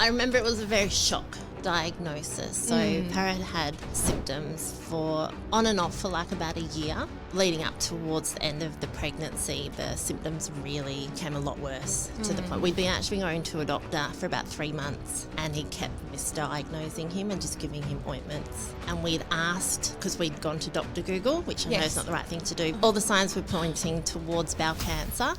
I remember it was a very shock diagnosis. So Para had symptoms for on and off for like about a year. Leading up towards the end of the pregnancy, the symptoms really came a lot worse to the point. We'd been actually going to a doctor for about 3 months and he kept misdiagnosing him and just giving him ointments. And we'd asked, because we'd gone to Dr. Google, which I know is not the right thing to do, all the signs were pointing towards bowel cancer.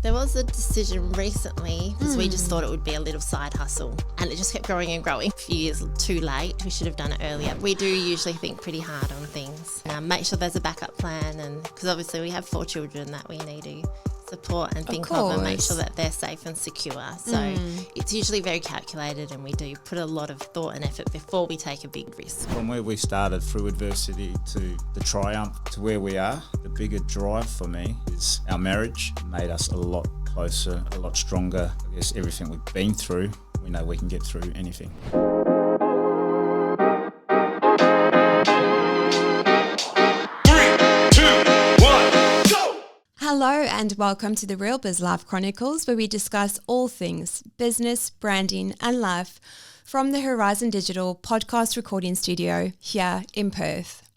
There was a decision recently because we just thought it would be a little side hustle and it just kept growing and growing. A few years too late, we should have done it earlier. We do usually think pretty hard on things. Make sure there's a backup plan, and because obviously we have 4 children that we need to support and think of and make sure that they're safe and secure. So it's usually very calculated and we do put a lot of thought and effort before we take a big risk. From where we started through adversity to the triumph to where we are, the bigger drive for me is our marriage. It made us a lot closer, a lot stronger. I guess everything we've been through, we know we can get through anything. Hello and welcome to the Real Biz Life Chronicles, where we discuss all things business, branding and life from the Horizon Digital podcast recording studio here in Perth.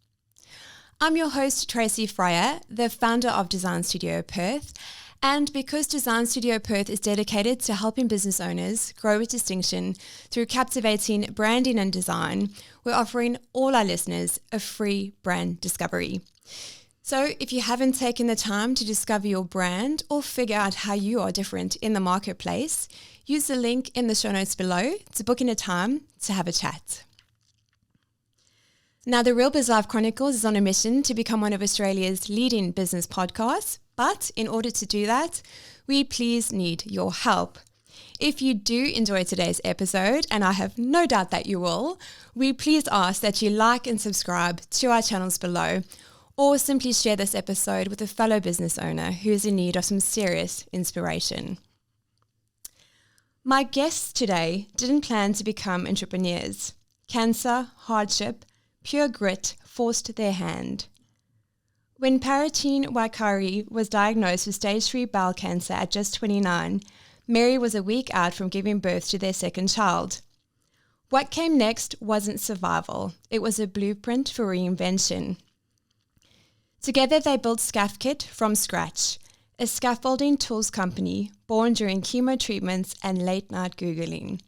I'm your host Tracy Fryer, the founder of Design Studio Perth, and because Design Studio Perth is dedicated to helping business owners grow with distinction through captivating branding and design, we're offering all our listeners a free brand discovery. So if you haven't taken the time to discover your brand or figure out how you are different in the marketplace, use the link in the show notes below to book in a time to have a chat. Now, the Real Biz Life Chronicles is on a mission to become one of Australia's leading business podcasts, but in order to do that, we please need your help. If you do enjoy today's episode, and I have no doubt that you will, we please ask that you like and subscribe to our channels below, or simply share this episode with a fellow business owner who is in need of some serious inspiration. My guests today didn't plan to become entrepreneurs. Cancer, hardship, pure grit forced their hand. When Paratene Waikari was diagnosed with stage 3 bowel cancer at just 29, Mary was a week out from giving birth to their second child. What came next wasn't survival, it was a blueprint for reinvention. Together they built SCAFFKiT from scratch, a scaffolding tools company born during chemo treatments and late-night Googling.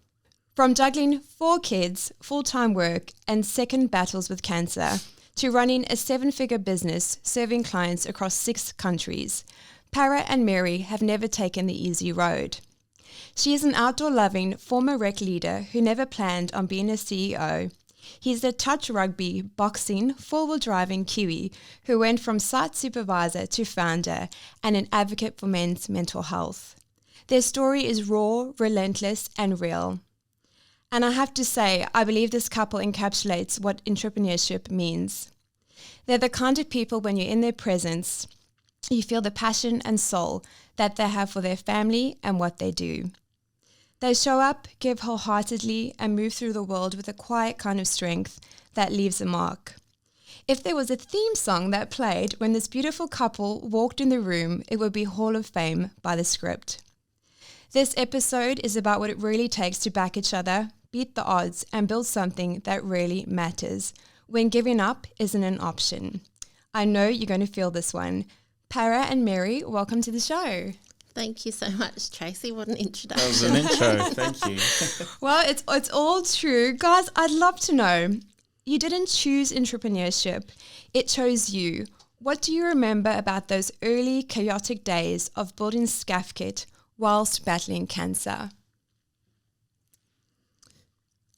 From juggling 4 kids, full-time work and second battles with cancer, to running a 7-figure business serving clients across 6 countries, Para and Mary have never taken the easy road. She is an outdoor-loving former rec leader who never planned on being a CEO. He's the touch rugby, boxing, four-wheel driving Kiwi who went from site supervisor to founder and an advocate for men's mental health. Their story is raw, relentless and real. And I have to say, I believe this couple encapsulates what entrepreneurship means. They're the kind of people when you're in their presence, you feel the passion and soul that they have for their family and what they do. They show up, give wholeheartedly, and move through the world with a quiet kind of strength that leaves a mark. If there was a theme song that played when this beautiful couple walked in the room, it would be Hall of Fame by The Script. This episode is about what it really takes to back each other, beat the odds, and build something that really matters, when giving up isn't an option. I know you're going to feel this one. Para and Mary, welcome to the show. Thank you so much, Tracy. What an introduction. That was an intro. Thank you. Well, it's all true. Guys, I'd love to know, you didn't choose entrepreneurship. It chose you. What do you remember about those early chaotic days of building SCAFFKiT whilst battling cancer?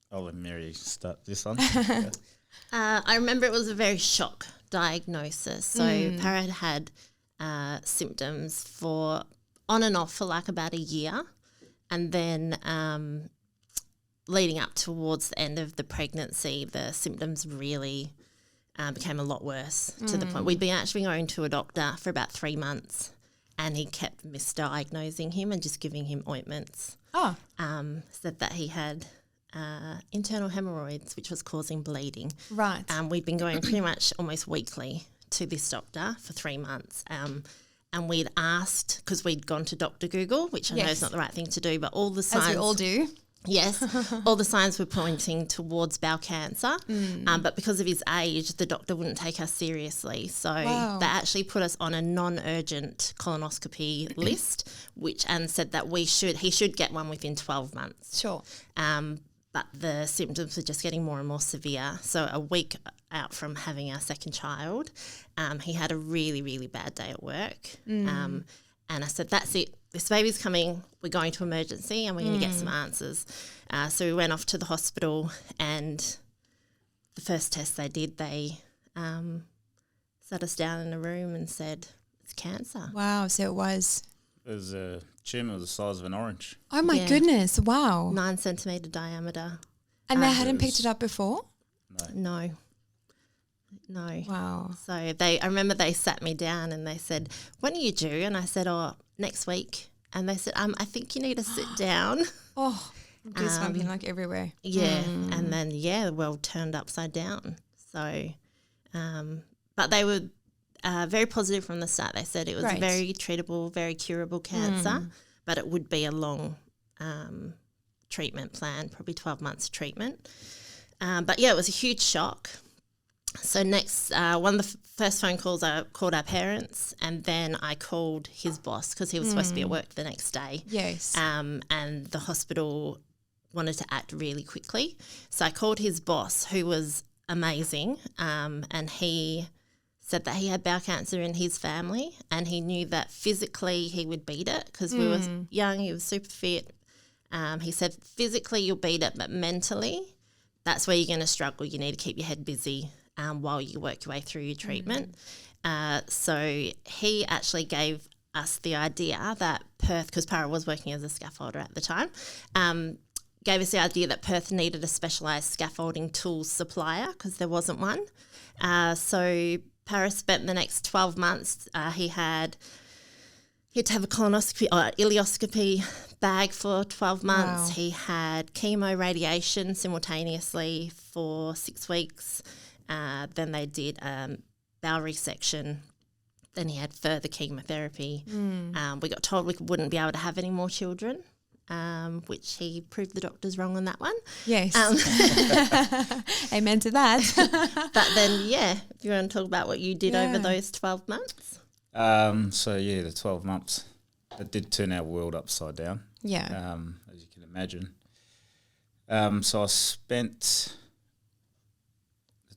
I'll let Mary start this one. I remember it was a very shock diagnosis. So Para had symptoms for on and off for like about a year, and then leading up towards the end of the pregnancy, the symptoms really became a lot worse to the point. We'd been actually going to a doctor for about 3 months and he kept misdiagnosing him and just giving him ointments. Said that he had internal hemorrhoids, which was causing bleeding. Right. We'd been going pretty much almost weekly to this doctor for 3 months. and we'd asked, because we'd gone to Dr. Google, which I know is not the right thing to do, but all the signs... As we all do. Yes, all the signs were pointing towards bowel cancer, but because of his age, the doctor wouldn't take us seriously. So they actually put us on a non-urgent colonoscopy list, and said that he should get one within 12 months. Sure. But the symptoms were just getting more and more severe. So a week out from having our second child, he had a really, really bad day at work. And I said, that's it. This baby's coming. We're going to emergency and we're going to get some answers. So we went off to the hospital, and the first test they did, they sat us down in a room and said, it's cancer. Wow. So it was... It was a tumour the size of an orange. Oh, my goodness. Wow. 9 centimetre diameter. And they hadn't picked it up before? No. Wow. So I remember they sat me down and they said, when are you due? And I said, next week. And they said, I think you need to sit down. Oh, goosebumping like everywhere. Yeah. And then, the world turned upside down. So, but they were very positive from the start. They said it was a very treatable, very curable cancer, but it would be a long treatment plan, probably 12 months treatment. But it was a huge shock. So next, one of the first phone calls, I called our parents, and then I called his boss because he was supposed to be at work the next day. Yes. And the hospital wanted to act really quickly. So I called his boss, who was amazing, and he said that he had bowel cancer in his family, and he knew that physically he would beat it because we were young, he was super fit. He said physically you'll beat it, but mentally that's where you're going to struggle. You need to keep your head busy while you work your way through your treatment. So he actually gave us the idea that Perth, because Para was working as a scaffolder at the time, gave us the idea that Perth needed a specialised scaffolding tools supplier because there wasn't one. So Para spent the next 12 months, he had to have a colonoscopy or ileoscopy bag for 12 months. Wow. He had chemo radiation simultaneously for 6 weeks. Then they did bowel resection. Then he had further chemotherapy. We got told we wouldn't be able to have any more children, which he proved the doctors wrong on that one. Yes. Amen to that. But then, if you want to talk about what you did over those 12 months. The 12 months, it did turn our world upside down. Yeah. As you can imagine. So I spent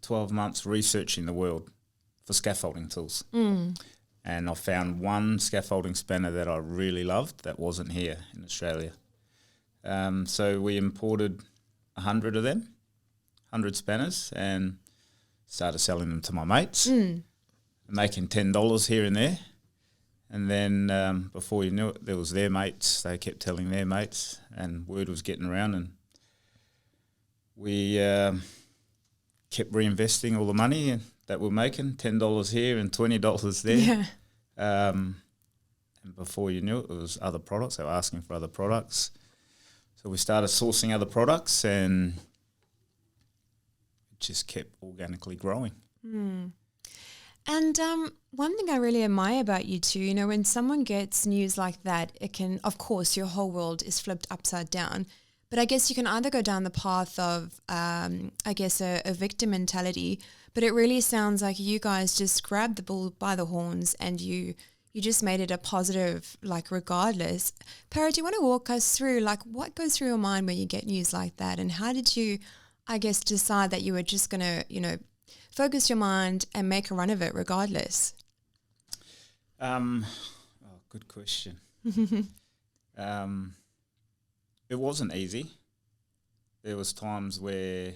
12 months researching the world for scaffolding tools. And I found one scaffolding spanner that I really loved that wasn't here in Australia. So we imported 100 of them, 100 spanners, and started selling them to my mates, making $10 here and there. And then before you knew it, there was their mates. They kept telling their mates, and word was getting around, and we kept reinvesting all the money that we're making, $10 here and $20 there. Yeah. And before you knew it, there was other products. They were asking for other products. So we started sourcing other products, and it just kept organically growing. And one thing I really admire about you two, when someone gets news like that, it can, of course, your whole world is flipped upside down. But I guess you can either go down the path of, a victim mentality, but it really sounds like you guys just grabbed the bull by the horns and you just made it a positive, regardless. Para, do you want to walk us through, what goes through your mind when you get news like that? And how did you, decide that you were just going to, focus your mind and make a run of it regardless? Good question. It wasn't easy. There was times where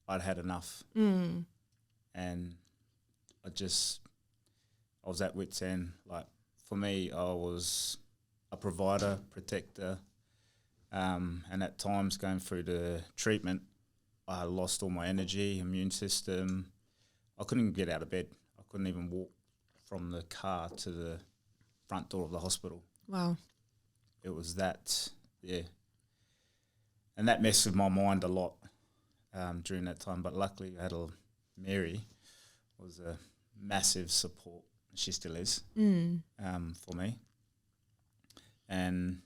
I'd had enough, and I was at wit's end. For me, I was a provider, protector, and at times going through the treatment, I lost all my energy, immune system. I couldn't even get out of bed. I couldn't even walk from the car to the front door of the hospital. Wow. It was that, and that messed with my mind a lot during that time. But luckily, I had Mary was a massive support She still is for me. And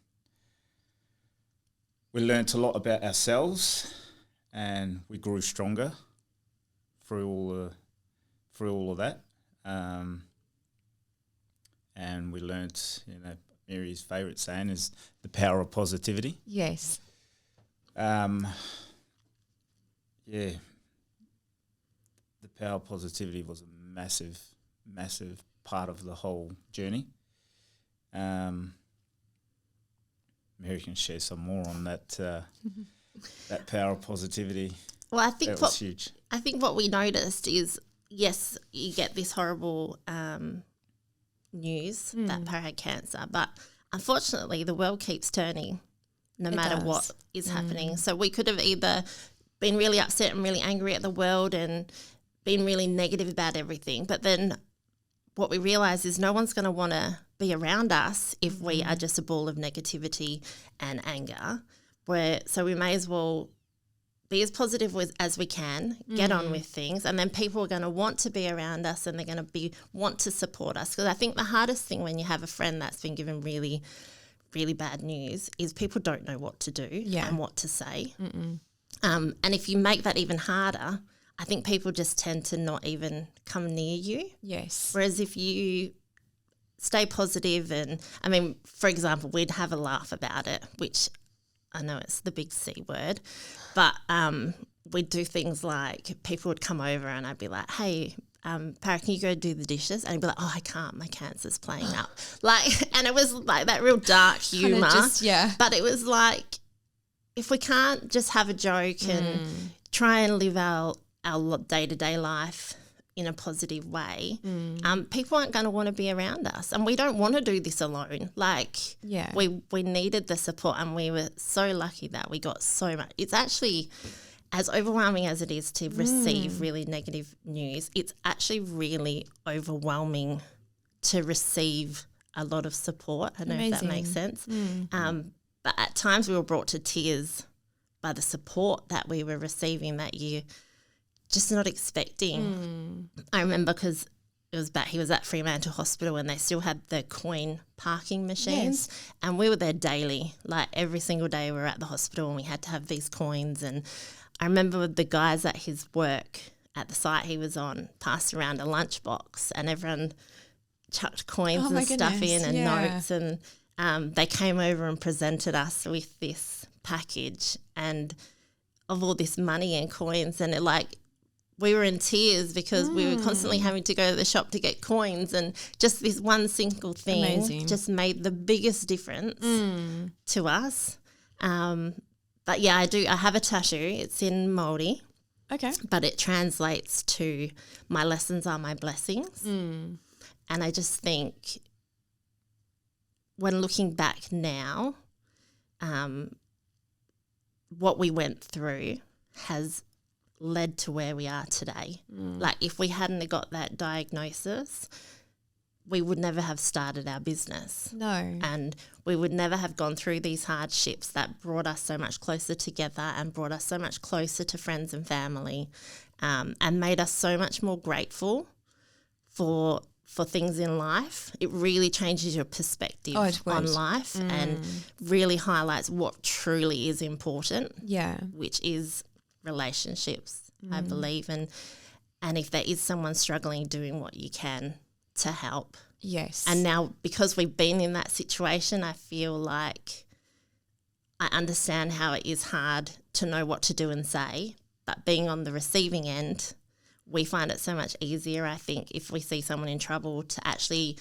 we learnt a lot about ourselves, and we grew stronger through all of that. And we learnt, Mary's favourite saying is the power of positivity. Yes. The power of positivity was a massive, massive part of the whole journey. Mary can share some more on that that power of positivity. Well, I think that was huge. I think what we noticed is, yes, you get this horrible news that Para had cancer, but unfortunately the world keeps turning no matter what is happening. So we could have either been really upset and really angry at the world and been really negative about everything, but then what we realise is no one's going to want to be around us if we are just a ball of negativity and anger. So we may as well be as positive as we can, get on with things, and then people are going to want to be around us and they're going to want to support us. Because I think the hardest thing when you have a friend that's been given really, really bad news is people don't know what to do and what to say. And if you make that even harder, I think people just tend to not even come near you. Yes. Whereas if you stay positive and, I mean, for example, we'd have a laugh about it, which I know it's the big C word, but we'd do things like people would come over and I'd be like, hey, Para, can you go do the dishes? And he'd be like, oh, I can't, my cancer's playing up. And it was like that real dark humour. But it was like, if we can't just have a joke and try and live our day-to-day life in a positive way, people aren't going to want to be around us. And we don't want to do this alone. We needed the support, and we were so lucky that we got so much. It's actually, as overwhelming as it is to receive really negative news, it's actually really overwhelming to receive a lot of support. I don't know if that makes sense. But at times we were brought to tears by the support that we were receiving that year. Just not expecting. I remember because he was at Fremantle Hospital and they still had the coin parking machines, and we were there daily. Like every single day we were at the hospital and we had to have these coins. And I remember the guys at his work at the site he was on passed around a lunchbox and everyone chucked coins and stuff in and notes, and they came over and presented us with this package and of all this money and coins, and we were in tears because we were constantly having to go to the shop to get coins, and just this one single thing just made the biggest difference to us. But yeah, I have a tattoo. It's in Māori. Okay. But it translates to my lessons are my blessings. And I just think when looking back now, what we went through has led to where we are today. Like if we hadn't got that diagnosis, we would never have started our business. No. And we would never have gone through these hardships that brought us so much closer together and brought us so much closer to friends and family, and made us so much more grateful for things in life. It really changes your perspective on life and really highlights what truly is important. Yeah. Which is relationships, I believe, and if there is someone struggling, doing what you can to help. Yes. And now because we've been in that situation, I feel like I understand how it is hard to know what to do and say, but being on the receiving end, we find it so much easier, I think, if we see someone in trouble to actually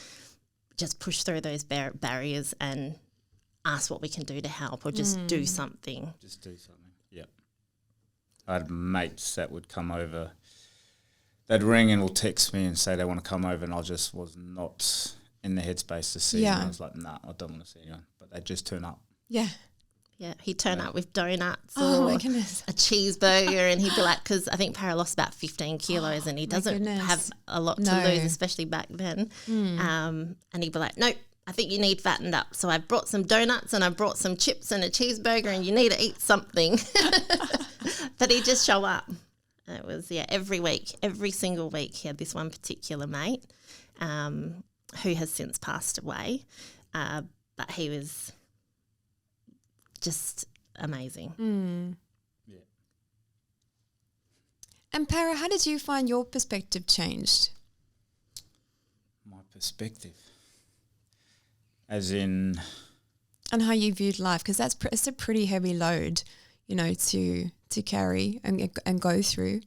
just push through those barriers and ask what we can do to help, or just do something. Just do something, yeah. I had mates that would come over, they'd ring and will text me and say they want to come over, and I just was not in the headspace to see them. I was like, nah, I don't want to see anyone. But they'd just turn up. Yeah. Yeah, he'd turn up with donuts or a cheeseburger, and he'd be like, because I think Para lost about 15 kilos and he doesn't have a lot to lose, especially back then. And he'd be like, nope, I think you need fattened up. So I brought some donuts and I brought some chips and a cheeseburger, and you need to eat something. But he'd just show up. And it was, every week, every single week he had this one particular mate. who has since passed away. But he was just amazing. Yeah. And Para, how did you find your perspective changed? My perspective, as in, And how you viewed life, because it's a pretty heavy load, to carry and go through.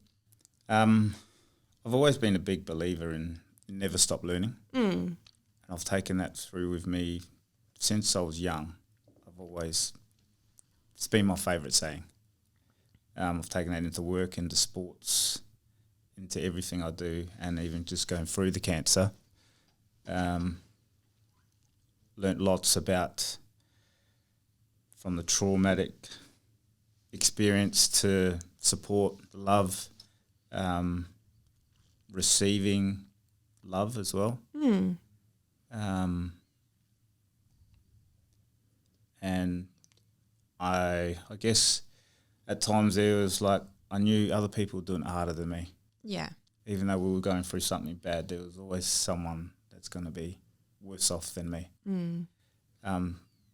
I've always been a big believer in never stop learning. And I've taken that through with me since I was young. It's been my favourite saying. I've taken that into work, into sports, into everything I do, and even just going through the cancer. Learnt lots about, from the traumatic experience to support, love, receiving love as well. And I guess at times there was like, I knew other people were doing it harder than me. Yeah. Even though we were going through something bad, there was always someone that's going to be worse off than me.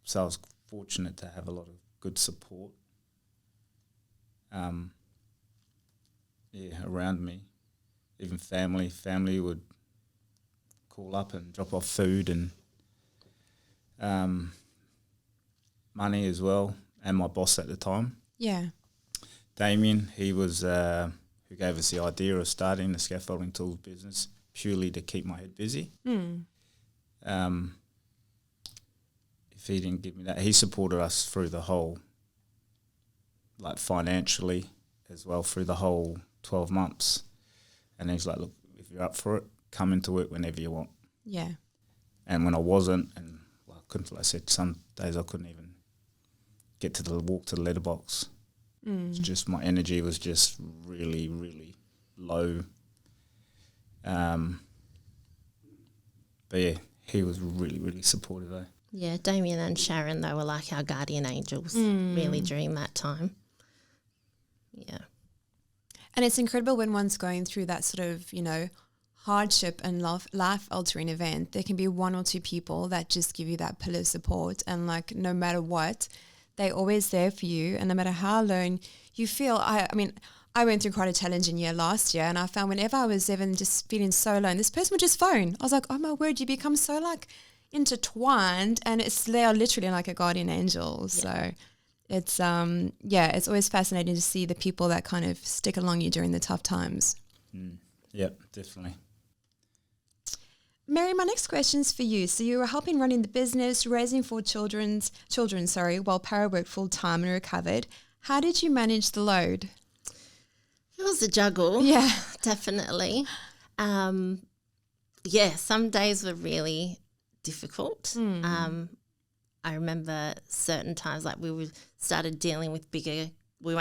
So I was fortunate to have a lot of good support around me. Even family would call up and drop off food and money as well, and my boss at the time, Yeah. Damien, he was who gave us the idea of starting the scaffolding tools business purely to keep my head busy. If he didn't give me that, he supported us through the whole, like financially as well, through the whole 12 months. And he's like, look, if you're up for it, come into work whenever you want. Yeah. And when I wasn't, and I couldn't, like I said, some days I couldn't even walk to the letterbox. It's just, my energy was just really, really low. But yeah, he was really, really supportive though. Yeah, Damien and Sharon, they were like our guardian angels really during that time. Yeah. And it's incredible when one's going through that sort of, hardship and life-altering event. There can be one or two people that just give you that pillar of support, and like no matter what, they're always there for you. And no matter how alone you feel, I I went through quite a challenging year last year, and I found whenever I was even just feeling so alone, this person would just phone. I was like, oh my word, you become so like intertwined, and they are literally like a guardian angel. Yeah. So it's it's always fascinating to see the people that kind of stick along you during the tough times. Yep, definitely. Mary, my next question's for you. So you were helping running the business, raising 4 children, while Para worked full time and recovered. How did you manage the load? It was a juggle. Yeah. Definitely. Some days were really difficult. I remember certain times, like we went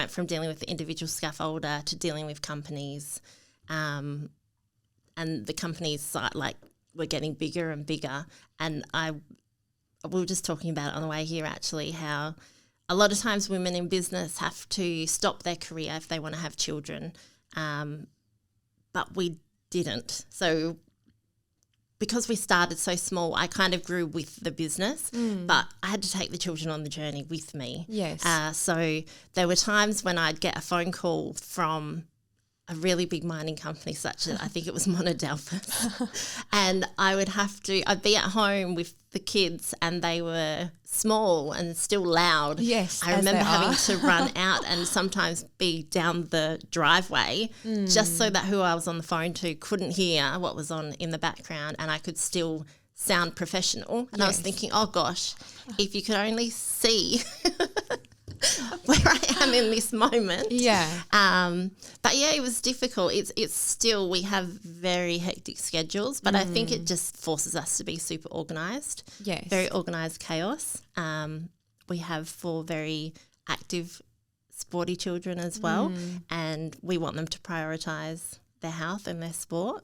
from dealing with the individual scaffolder to dealing with companies, and the companies were getting bigger and bigger. And we were just talking about it on the way here actually, how a lot of times women in business have to stop their career if they want to have children, but we didn't. So because we started so small, I kind of grew with the business, but I had to take the children on the journey with me. Yes. So there were times when I'd get a phone call from a really big mining company, such as I think it was Monadelphous, and I'd be at home with the kids, and they were small and still loud. Yes, I remember having to run out and sometimes be down the driveway just so that who I was on the phone to couldn't hear what was on in the background, and I could still sound professional. And I was thinking, oh gosh, if you could only see where I am in this moment. Yeah. But yeah, it was difficult. It's still, we have very hectic schedules, but I think it just forces us to be super organised. Yes. Very organised chaos. We have 4 very active, sporty children as well, and we want them to prioritise their health and their sport.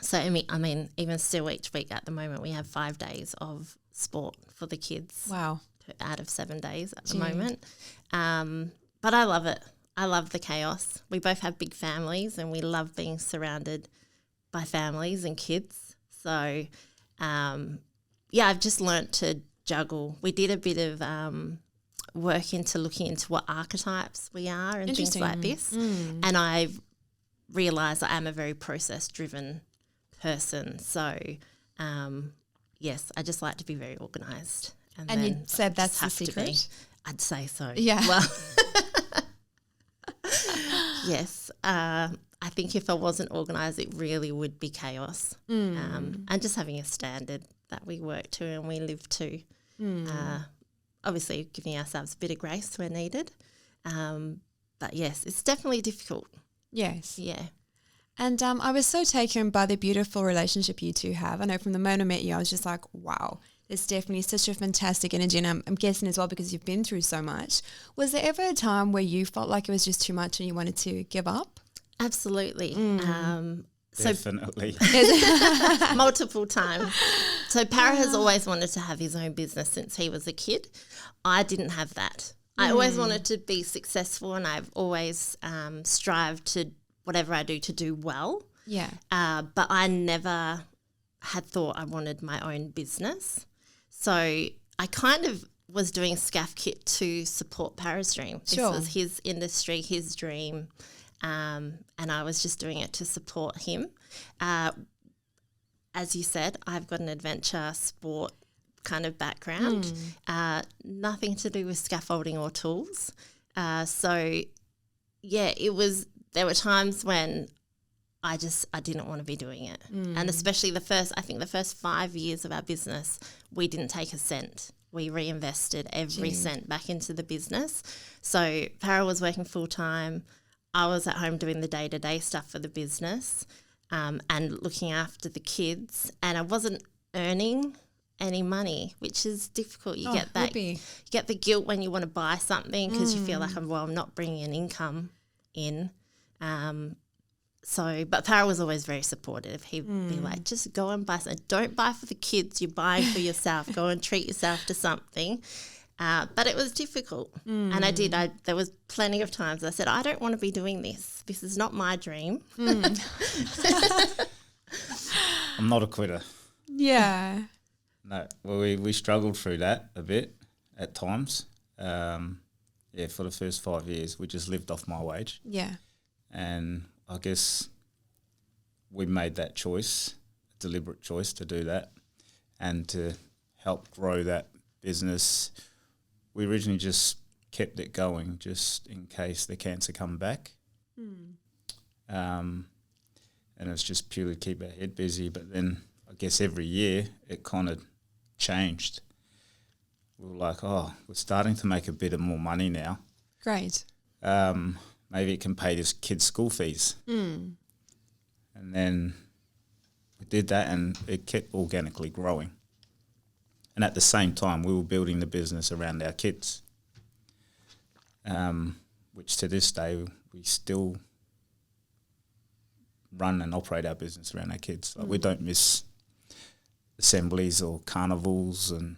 So, I mean, even still each week at the moment, we have 5 days of sport for the kids. Wow. Out of 7 days at the moment. But I love it. I love the chaos. We both have big families, and we love being surrounded by families and kids. So, I've just learnt to juggle. We did a bit of work into looking into what archetypes we are and things like this. And I've realised I am a very process-driven person. So, yes, I just like to be very organised. And you said that's the secret? I'd say so. Yeah. Well, yes. I think if I wasn't organised, it really would be chaos. And just having a standard that we work to and we live to. Obviously, giving ourselves a bit of grace where needed. But yes, it's definitely difficult. Yes. Yeah. And I was so taken by the beautiful relationship you two have. I know from the moment I met you, I was just like, wow, there's definitely such a fantastic energy. And I'm guessing as well because you've been through so much. Was there ever a time where you felt like it was just too much and you wanted to give up? Absolutely. Definitely. Multiple times. So Para has always wanted to have his own business since he was a kid. I didn't have that. I always wanted to be successful and I've always strived to, whatever I do, to do well. Yeah. But I never had thought I wanted my own business. So I kind of was doing SCAFFKiT to support Para's dream. Sure. This was his industry, his dream. And I was just doing it to support him. As you said, I've got an adventure sport kind of background, nothing to do with scaffolding or tools. So, yeah, there were times when I didn't want to be doing it. And especially the first 5 years of our business, we didn't take a cent. We reinvested every cent back into the business. So Para was working full time. I was at home doing the day-to-day stuff for the business and looking after the kids, and I wasn't earning any money, which is difficult. You get that. You get the guilt when you want to buy something because you feel like, I'm not bringing an income in. But Para was always very supportive. He'd be like, just go and buy something. Don't buy for the kids. You're buying for yourself. Go and treat yourself to something. But it was difficult. And I did. There was plenty of times I said, I don't want to be doing this. This is not my dream. I'm not a quitter. Yeah. No, well, we struggled through that a bit at times. For the first 5 years, we just lived off my wage. Yeah. And I guess we made that choice, a deliberate choice to do that and to help grow that business. We originally just kept it going just in case the cancer come back. And it was just purely keep our head busy. But then I guess every year it kind of changed. We were like, we're starting to make a bit of more money now. Great. Maybe it can pay this kid's school fees. And then we did that and it kept organically growing. And at the same time, we were building the business around our kids, which to this day, we still run and operate our business around our kids. Like we don't miss assemblies or carnivals and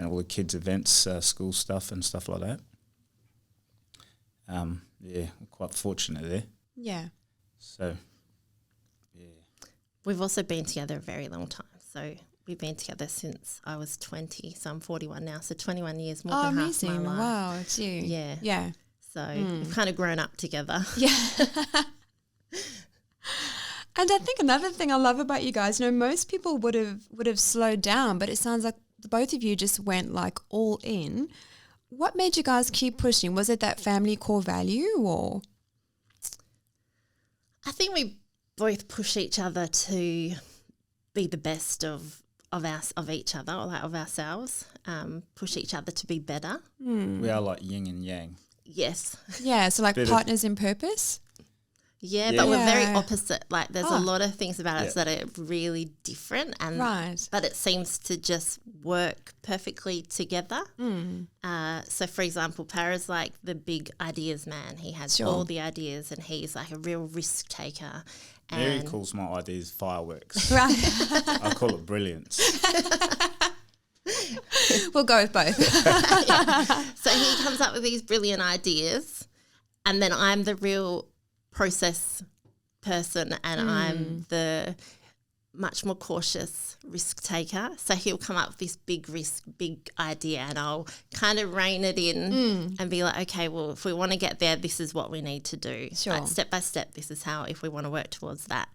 all the kids' events, school stuff and stuff like that. We're quite fortunate there. Yeah. So, yeah. We've also been together a very long time. So we've been together since I was 20, so I'm 41 now. So 21 years, more than half my life. Wow, it's you. Yeah. Yeah. So we've kind of grown up together. Yeah. And I think another thing I love about you guys, most people would have slowed down, but it sounds like both of you just went like all in. What made you guys keep pushing? Was it that family core value or? I think we both push each other to be the best of each other, or like of ourselves, push each other to be better. We are like yin and yang. Yes. Yeah, so like partners in purpose? Yeah, but we're very opposite. Like there's a lot of things about us that are really different, and but it seems to just work perfectly together. So for example, Para's like the big ideas man. He has all the ideas and he's like a real risk taker. Mary calls my ideas fireworks. Right. I call it brilliance. We'll go with both. So he comes up with these brilliant ideas and then I'm the real process person and I'm the much more cautious risk taker. So he'll come up with this big risk, big idea, and I'll kind of rein it in and be like, okay, well, if we want to get there, this is what we need to do. Sure. Like step by step, this is how, if we want to work towards that.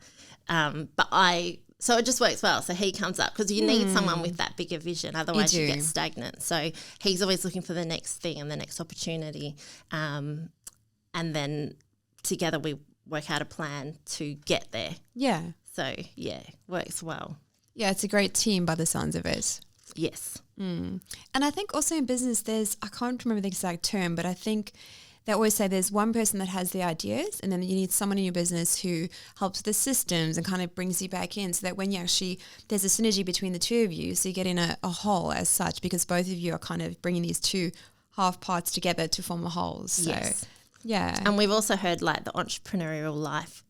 So it just works well. So he comes up because you need someone with that bigger vision. Otherwise you get stagnant. So he's always looking for the next thing and the next opportunity. And then together we work out a plan to get there. Yeah. So, yeah, works well. Yeah, it's a great team by the sounds of it. Yes. And I think also in business I can't remember the exact term, but I think they always say there's one person that has the ideas, and then you need someone in your business who helps with the systems and kind of brings you back in, so that when you actually, there's a synergy between the two of you, so you get in a whole as such, because both of you are kind of bringing these two half parts together to form a whole. So, yes. Yeah. And we've also heard like the entrepreneurial life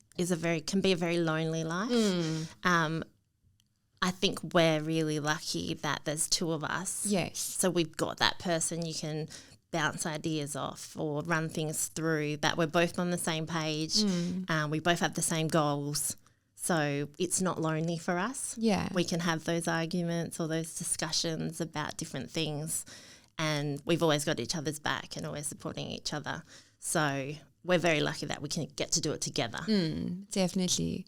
can be a very lonely life. I think we're really lucky that there's two of us. Yes. So we've got that person you can bounce ideas off or run things through, that we're both on the same page. We both have the same goals. So it's not lonely for us. Yeah. We can have those arguments or those discussions about different things, and we've always got each other's back and always supporting each other. So we're very lucky that we can get to do it together. Definitely.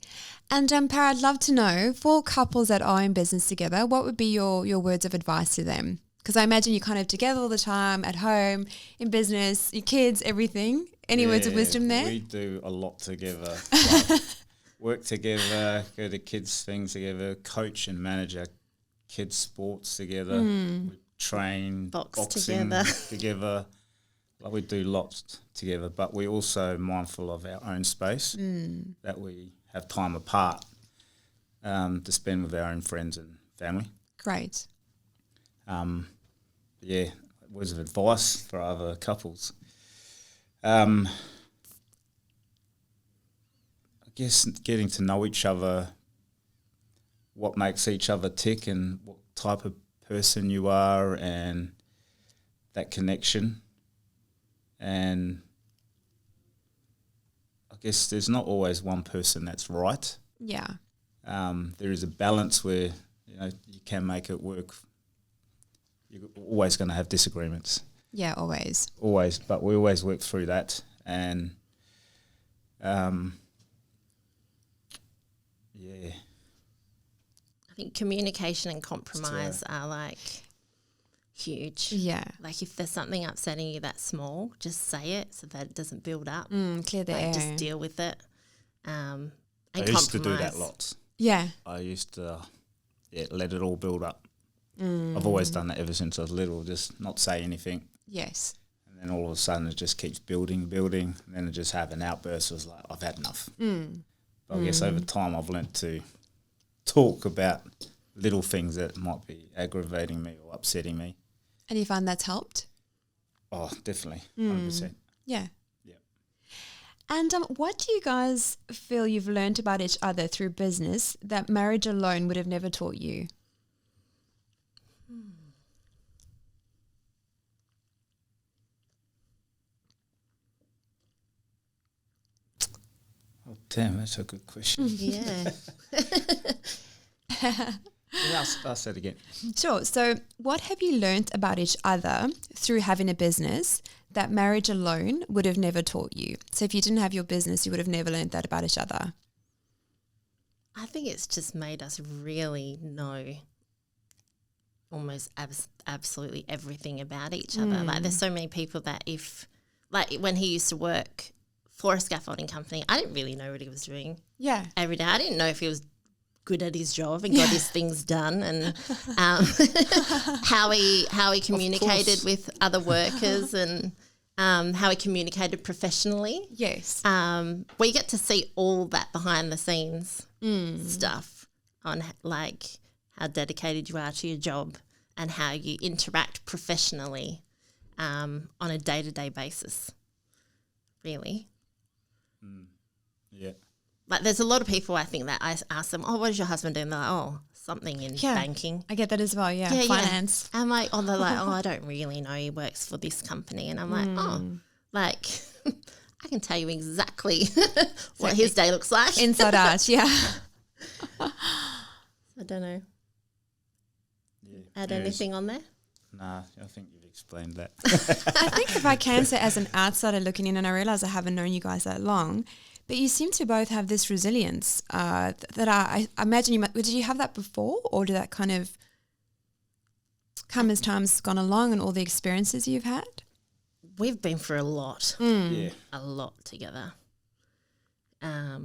And Para, I'd love to know, for couples that are in business together, what would be your words of advice to them? Because I imagine you're kind of together all the time, at home, in business, your kids, everything. Any words of wisdom there? We do a lot together. Like, work together, go to kids' things together, coach and manage our kids' sports together. We train, boxing together. Like, we do lots together, but we're also mindful of our own space, that we have time apart to spend with our own friends and family. Great. Words of advice for other couples. I guess getting to know each other, what makes each other tick and what type of person you are, and that connection. And I guess there's not always one person that's right. Yeah. There is a balance where, you can make it work. You're always going to have disagreements. Yeah, always. Always, but we always work through that. And, I think communication and compromise are like huge. Yeah. Like if there's something upsetting you that's small, just say it so that it doesn't build up. Clear the air. Just deal with it. And I used to do that lots. Yeah. I used to let it all build up. I've always done that ever since I was little, just not say anything. Yes. And then all of a sudden it just keeps building, and then it just have an outburst. It was like, I've had enough. But I guess over time I've learnt to talk about little things that might be aggravating me or upsetting me. And you find that's helped? Oh, definitely, 100%. Yeah. Yeah. And what do you guys feel you've learned about each other through business that marriage alone would have never taught you? Oh, damn, that's a good question. Yeah. I'll say it again. Sure. So what have you learnt about each other through having a business that marriage alone would have never taught you? So if you didn't have your business, you would have never learnt that about each other. I think it's just made us really know almost absolutely everything about each other. Like there's so many people that when he used to work for a scaffolding company, I didn't really know what he was doing every day. I didn't know if he was good at his job and got his things done, and how he communicated with other workers, and how he communicated professionally. Yes. We get to see all that behind the scenes stuff on like how dedicated you are to your job and how you interact professionally on a day-to-day basis, really. Yeah. Like there's a lot of people I think that I ask them, what does your husband do? And they're like, something in banking. I get that as well, yeah. Finance. Yeah. I'm like, they're like, I don't really know, he works for this company. And I'm like, I can tell you exactly what his day looks like. Inside out, yeah. I don't know. Yeah. Add There is- anything on there? Nah, I think you've explained that. I think if I can say as an outsider looking in, and I realise I haven't known you guys that long, but you seem to both have this resilience that I imagine you might. Did you have that before, or did that kind of come as time's gone along and all the experiences you've had? We've been through a lot. Yeah. A lot together. I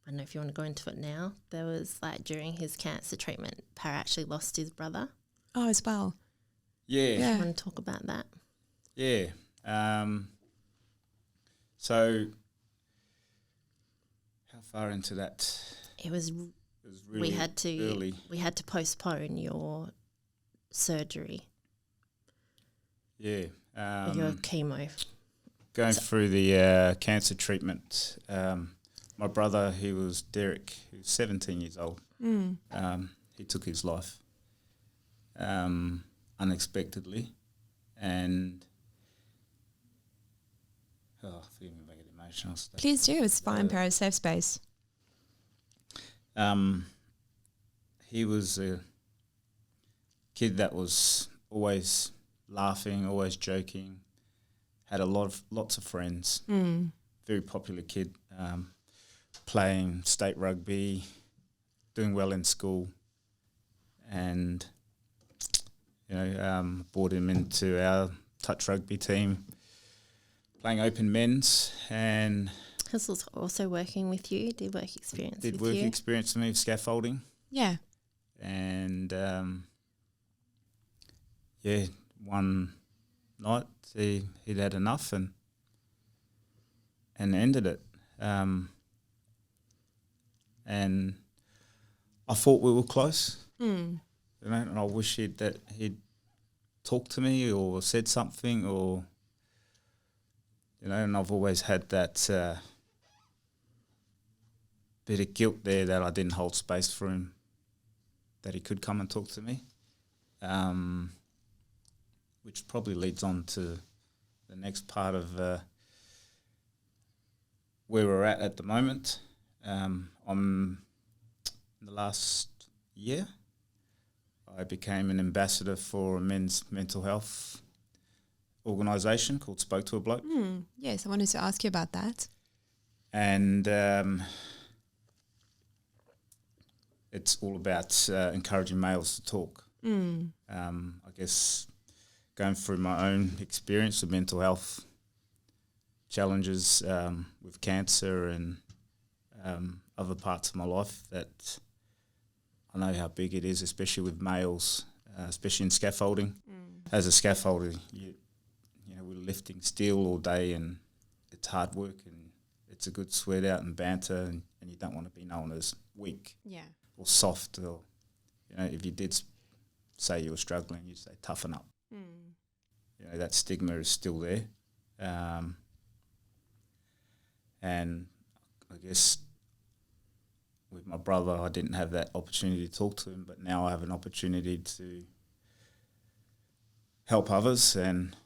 don't know if you want to go into it now. There was like during his cancer treatment, Par actually lost his brother. Oh, as well. Yeah. You Yeah. want to talk about that? Yeah. So how far into that? It was It was really early. we had to postpone your surgery, Yeah. your chemo. Going through the cancer treatment, my brother, he was Derek, he was 17 years old. He took his life unexpectedly, and forgive me if I get emotional. Stuff. Please do. It's fine, Paris. Safe space. He was a kid that was always laughing, always joking, had lots of friends, very popular kid, playing state rugby, doing well in school, and brought him into our touch rugby team, playing open men's, and This was also working with you. Did work experience did with work you. experience with me with scaffolding, Yeah. and one night he'd had enough and ended it. And I thought we were close, and I wish he'd talked to me or said something, or and I've always had that bit of guilt there that I didn't hold space for him, that he could come and talk to me, which probably leads on to the next part of where we're at the moment. In the last year, I became an ambassador for a men's mental health organisation called Spoke to a Bloke. Yes, I wanted to ask you about that. And it's all about encouraging males to talk. I guess going through my own experience with mental health challenges with cancer and other parts of my life, that I know how big it is, especially with males, especially in scaffolding. As a scaffolder, we're lifting steel all day, and it's hard work, and it's a good sweat out and banter, and you don't want to be known as weak or soft, or if you did say you were struggling, you'd say toughen up. That stigma is still there, and I guess with my brother, I didn't have that opportunity to talk to him, but now I have an opportunity to help others, and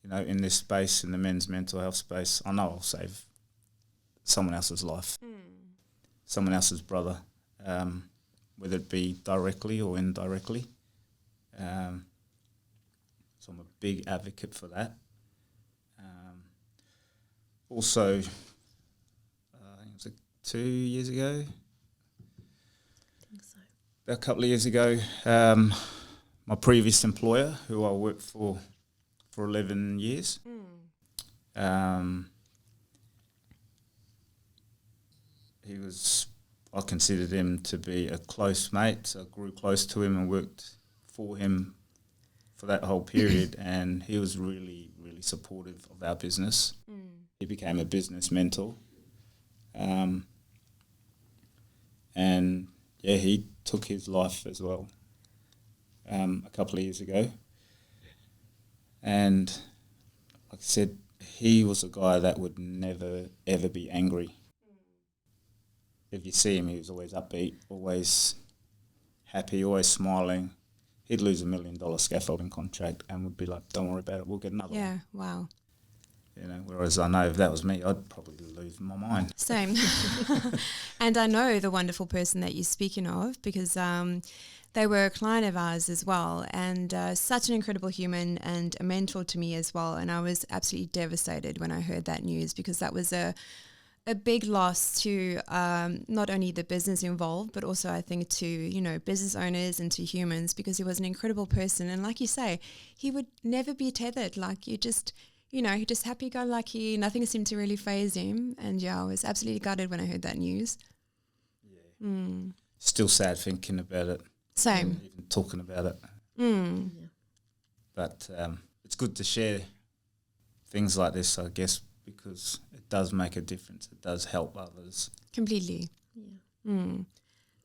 in this space, in the men's mental health space, I know I'll save someone else's life, someone else's brother, whether it be directly or indirectly. So I'm a big advocate for that. Also, I think it was 2 years ago, I think so. about a couple of years ago, my previous employer, who I worked for 11 years, I considered him to be a close mate, so I grew close to him and worked for him for that whole period, and he was really, really supportive of our business. He became a business mentor. And he took his life as well a couple of years ago. And like I said, he was a guy that would never, ever be angry. If you see him, he was always upbeat, always happy, always smiling. He'd lose $1 million scaffolding contract and would be like, don't worry about it, we'll get another one. Yeah, wow. You know, whereas I know if that was me, I'd probably lose my mind. Same. And I know the wonderful person that you're speaking of because they were a client of ours as well, and such an incredible human and a mentor to me as well. And I was absolutely devastated when I heard that news because that was a big loss to not only the business involved, but also I think to, you know, business owners and to humans, because he was an incredible person. And like you say, he would never be tethered. Like you just, you know, just happy-go-lucky. Nothing seemed to really faze him. And yeah, I was absolutely gutted when I heard that news. Yeah. Still sad thinking about it. Same. Even talking about it. Yeah. But it's good to share things like this, I guess, because it does make a difference. It does help others. Completely. Yeah.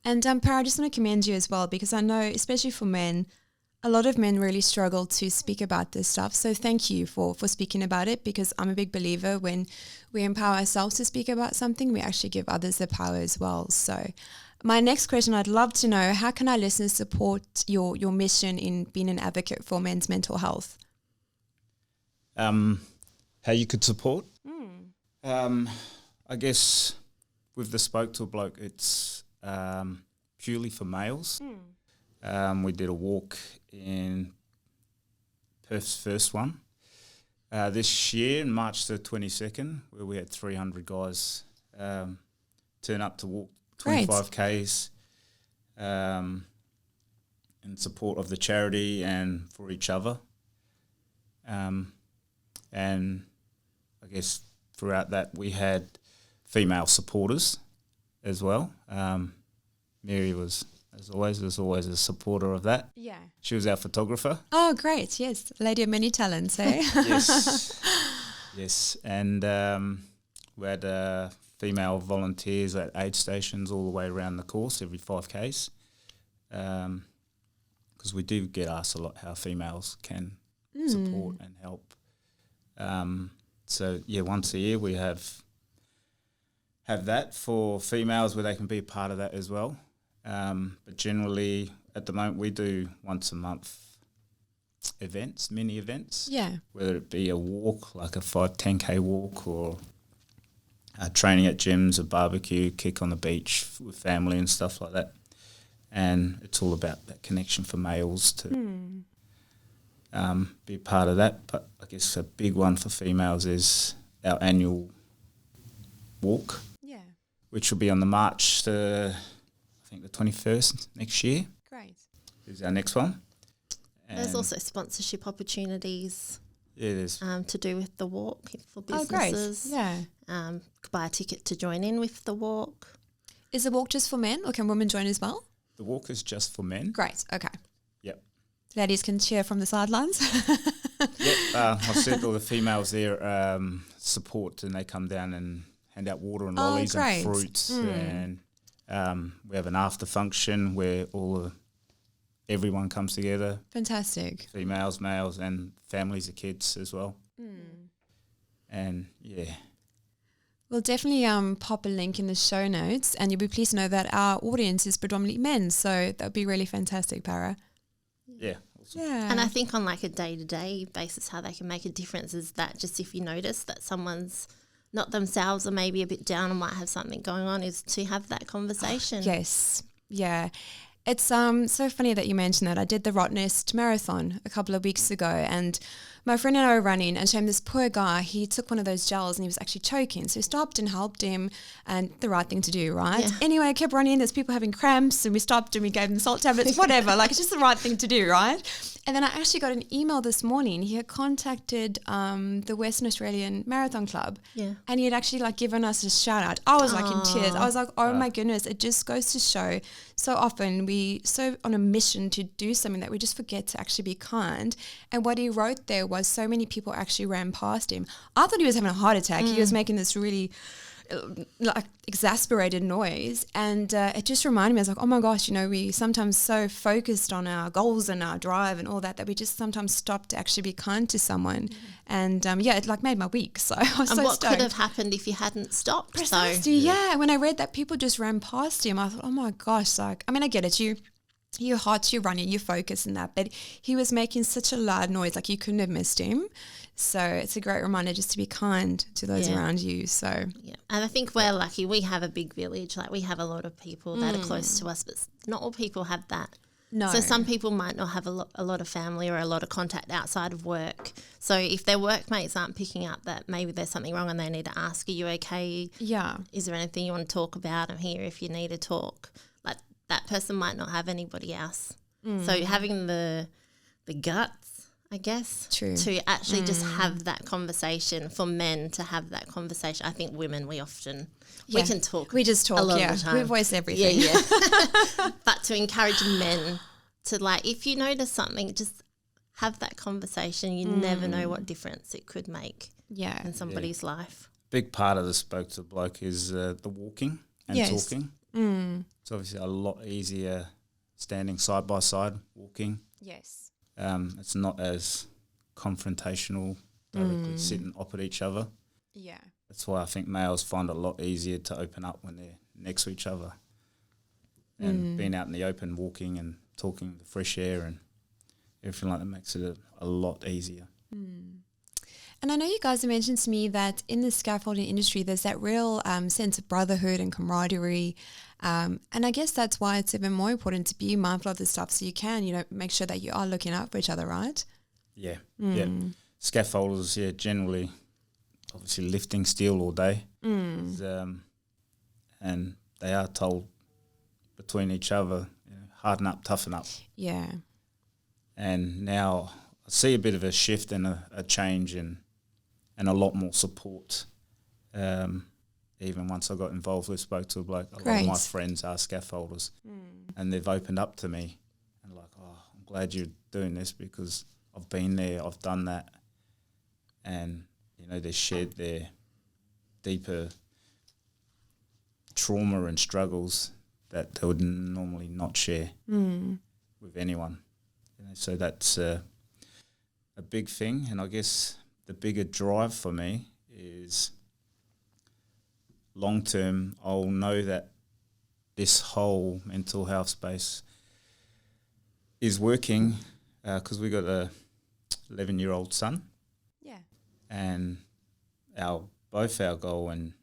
And Para, I just want to commend you as well, because I know, especially for men, a lot of men really struggle to speak about this stuff. So thank you for speaking about it, because I'm a big believer when we empower ourselves to speak about something, we actually give others the power as well. So my next question, I'd love to know, how can our listeners support your mission in being an advocate for men's mental health? How you could support? I guess with the Spoke to a Bloke, it's purely for males. We did a walk in Perth's first one this year, March the 22nd, where we had 300 guys turn up to walk 25 Ks in support of the charity and for each other. And I guess throughout that we had female supporters as well. Mary was always a supporter of that. Yeah. She was our photographer. Oh, great. Yes. Lady of many talents, eh? Yes. Yes. And we had female volunteers at aid stations all the way around the course, every 5Ks. Because we do get asked a lot how females can support and help. So, yeah, once a year we have that for females where they can be a part of that as well. But generally, at the moment, we do once a month events, mini events. Yeah. Whether it be a walk, like a 10K walk, or training at gyms, a barbecue, kick on the beach with family and stuff like that. And it's all about that connection for males to be a part of that. But I guess a big one for females is our annual walk, which will be on the March the 21st next year. Great. Is our next one. And there's also sponsorship opportunities. Yeah, there's to do with the walk for Oh, businesses. great. Yeah. Buy a ticket to join in with the walk. Is the walk just for men, or can women join as well? the walk is just for men. Great. Okay. Yep. Ladies can cheer from the sidelines. Yep. I've said all the females there support, and they come down and hand out water and lollies and fruits, and we have an after function where everyone comes together. Fantastic. Females, males, and families of kids as well. And yeah. We'll definitely pop a link in the show notes, and you'll be pleased to know that our audience is predominantly men, so that would be really fantastic, Para. Yeah. Awesome. Yeah. And I think on like a day-to-day basis, how they can make a difference is that just if you notice that someone's not themselves or maybe a bit down or might have something going on, is to have that conversation. Yes. Yeah. It's so funny that you mentioned that. I did the Rottnest Marathon a couple of weeks ago, and my friend and I were running, and shame this poor guy, he took one of those gels and he was actually choking. So we stopped and helped him, and the right thing to do, right? Yeah. Anyway, I kept running. There's people having cramps, and we stopped and we gave them salt tablets, whatever. Like, it's just the right thing to do, right? And then I actually got an email this morning. He had contacted the Western Australian Marathon Club, and he had actually like given us a shout out. I was like in tears. I was like, oh my goodness, it just goes to show so often we so on a mission to do something that we just forget to actually be kind. And what he wrote there was so many people actually ran past him. I thought he was having a heart attack. He was making this really like exasperated noise, and it just reminded me, I was like, oh my gosh, you know, we sometimes so focused on our goals and our drive and all that we just sometimes stop to actually be kind to someone. And it like made my week. So I was and so what stoked. could have happened if you hadn't stopped? Precisely, yeah. When I read that people just ran past him, I thought, oh my gosh, like, I mean, I get it, you your heart's your running, you focus in that. But he was making such a loud noise, like you couldn't have missed him. So it's a great reminder just to be kind to those around you. So yeah, and I think we're lucky. We have a big village. Like we have a lot of people that are close to us, but not all people have that. no. So some people might not have a lot of family or a lot of contact outside of work. So if their workmates aren't picking up that maybe there's something wrong and they need to ask, are you okay? Yeah. Is there anything you want to talk about? I'm here if you need to talk. Like that person might not have anybody else. So having the guts, I guess, True. to actually just have that conversation, for men to have that conversation. I think women, we often, we can talk. We just talk, a lot yeah. of the time. We voice everything. Yeah. But to encourage men to, like, if you notice something, just have that conversation. You never know what difference it could make Yeah. in somebody's life. Big part of the Spoke to Bloke is the walking and Yes. talking. It's obviously a lot easier standing side by side, walking. Yes. It's not as confrontational, directly sitting opposite each other. Yeah. That's why I think males find it a lot easier to open up when they're next to each other. And being out in the open, walking and talking, the fresh air and everything like that makes it a lot easier. And I know you guys have mentioned to me that in the scaffolding industry, there's that real sense of brotherhood and camaraderie. And I guess that's why it's even more important to be mindful of this stuff so you can, make sure that you are looking out for each other, right? Yeah, yeah. Scaffolders, generally, obviously lifting steel all day. And they are told between each other, harden up, toughen up. Yeah. And now I see a bit of a shift and a change and a lot more support. Even once I got involved with Spoke to a Bloke, a lot of my friends are scaffolders and they've opened up to me and like, oh, I'm glad you're doing this because I've been there, I've done that. And, they shared their deeper trauma and struggles that they would normally not share with anyone. So that's a big thing. And I guess the bigger drive for me is long term, I'll know that this whole mental health space is working because we got a 11-year-old son. Yeah. And both our goal and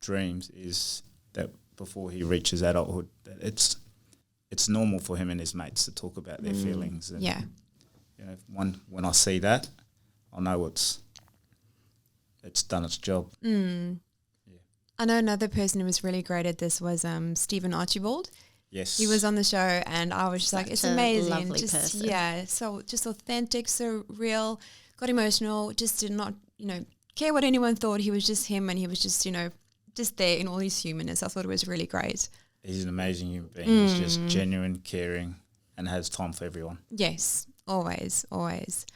dreams is that before he reaches adulthood, that it's normal for him and his mates to talk about their feelings. And, when I see that, I know it's done its job. I know another person who was really great at this was Stephen Archibald. Yes. He was on the show and I was just like, it's amazing. Lovely person. Yeah, so just authentic, so real, got emotional, just did not, care what anyone thought. He was just him and he was just, just there in all his humanness. I thought it was really great. He's an amazing human being. He's just genuine, caring and has time for everyone. Yes, always, always.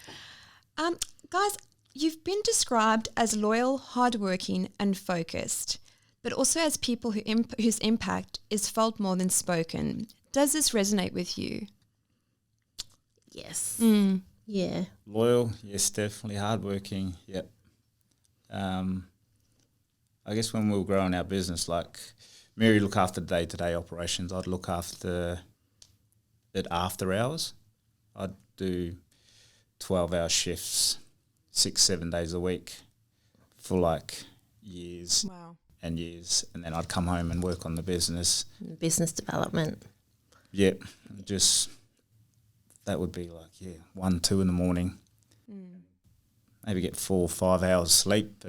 Guys, you've been described as loyal, hardworking and focused, but also as people whose impact is felt more than spoken. Does this resonate with you? Yes. Yeah. Loyal, yes, definitely. Hardworking, yep. I guess when we were growing our business, like Mary looked after day-to-day operations, I'd look after it after hours. I'd do 12-hour shifts, 6-7 days a week for like years. Wow. And years, and then I'd come home and work on the business. Business development. Yep, just that would be like 1, 2 in the morning. Maybe get 4 or 5 hours sleep,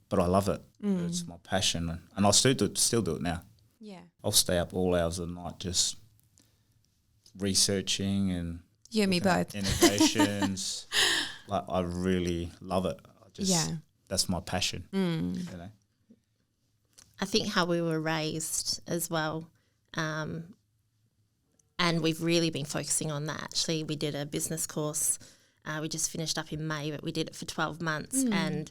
but I love it. It's my passion, and I'll still do it now. Yeah, I'll stay up all hours of the night just researching and you and me both. Innovations. Like I really love it. That's my passion. I think how we were raised as well, and we've really been focusing on that. Actually, we did a business course. We just finished up in May, but we did it for 12 months. And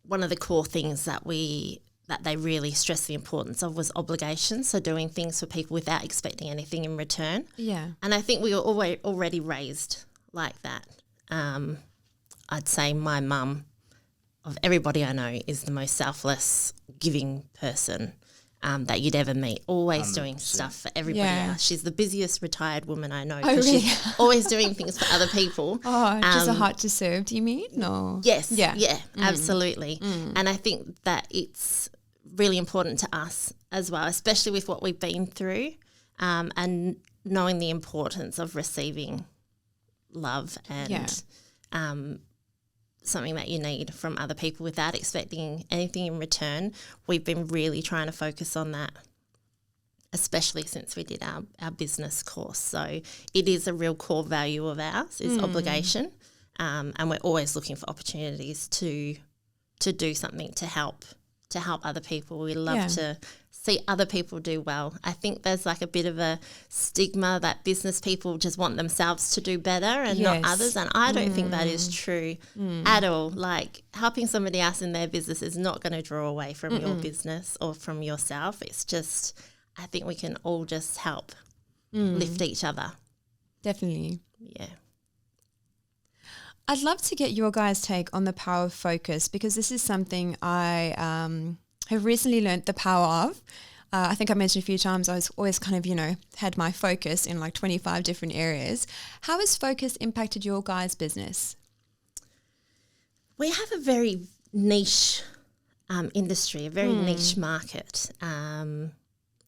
one of the core things that they really stressed the importance of was obligation, so doing things for people without expecting anything in return. Yeah. And I think we were already raised like that. I'd say my mum, of everybody I know, is the most selfless, giving person. that you'd ever meet, always doing stuff for everybody else. She's the busiest retired woman I know. Oh, really? She's always doing things for other people. Oh, just a heart to serve, do you mean? No. Yes. Yeah, absolutely. And I think that it's really important to us as well, especially with what we've been through, and knowing the importance of receiving love and something that you need from other people without expecting anything in return. We've been really trying to focus on that, especially since we did our business course. So it is a real core value of ours, is obligation, and we're always looking for opportunities to do something to help other people. We love to see other people do well. I think there's like a bit of a stigma that business people just want themselves to do better and not others, and I don't think that is true at all. Like, helping somebody else in their business is not going to draw away from your business or from yourself. It's just, I think we can all just help lift each other. Definitely. Yeah. I'd love to get your guys' take on the power of focus, because this is something I have recently learned the power of. I think I mentioned a few times I was always kind of, had my focus in like 25 different areas. How has focus impacted your guys' business? We have a very niche industry, a very niche market, and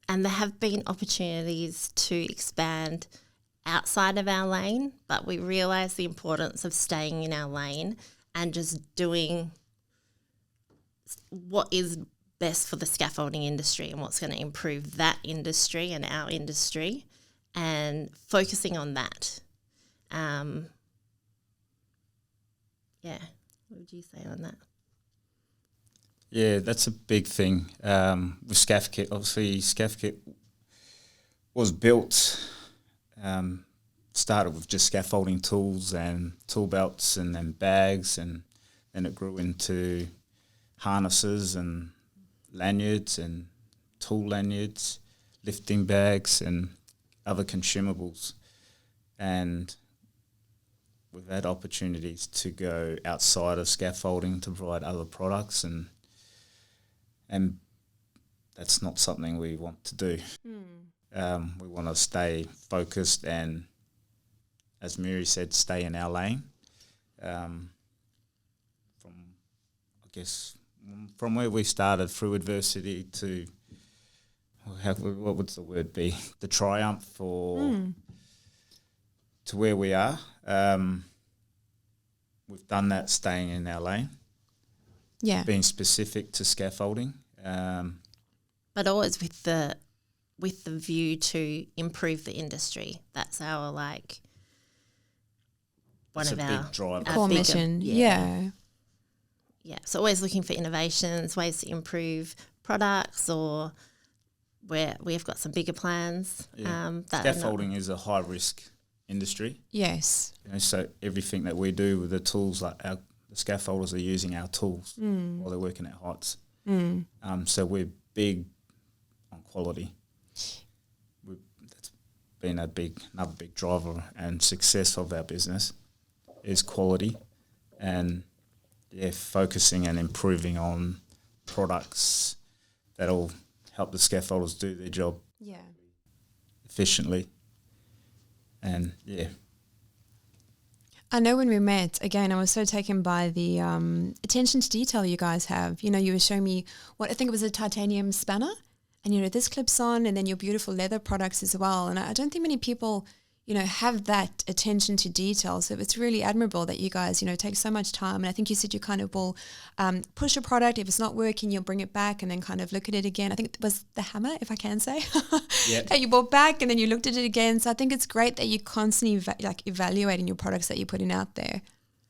there have been opportunities to expand outside of our lane, but we realise the importance of staying in our lane and just doing what is best for the scaffolding industry and what's going to improve that industry and our industry, and focusing on that. What would you say on that? Yeah, that's a big thing with SCAFFKiT. Obviously, SCAFFKiT was built, started with just scaffolding tools and tool belts and then bags, and then it grew into harnesses and lanyards and tool lanyards, lifting bags and other consumables. And we've had opportunities to go outside of scaffolding to provide other products, and that's not something we want to do. We want to stay focused and, as Mary said, stay in our lane. From where we started through adversity to, what would the word be? The triumph to where we are. We've done that staying in our lane. Yeah. Being specific to scaffolding. But always with the view to improve the industry. That's our big drive. Core mission. Yeah. Yeah, so always looking for innovations, ways to improve products, or where we've got some bigger plans. Yeah. Scaffolding is a high-risk industry. Yes. So everything that we do with the tools, like the scaffolders are using our tools while they're working at heights. So we're big on quality. That's been another big driver and success of our business is quality, and focusing and improving on products that'll help the scaffolders do their job efficiently. And I know when we met, again, I was so taken by the attention to detail you guys have. You were showing me what I think it was a titanium spanner, and this clips on, and then your beautiful leather products as well. And I don't think many people have that attention to detail. So it's really admirable that you guys, take so much time. And I think you said you kind of will push a product. If it's not working, you'll bring it back and then kind of look at it again. I think it was the hammer, if I can say, that you brought back and then you looked at it again. So I think it's great that you constantly evaluating your products that you're putting out there.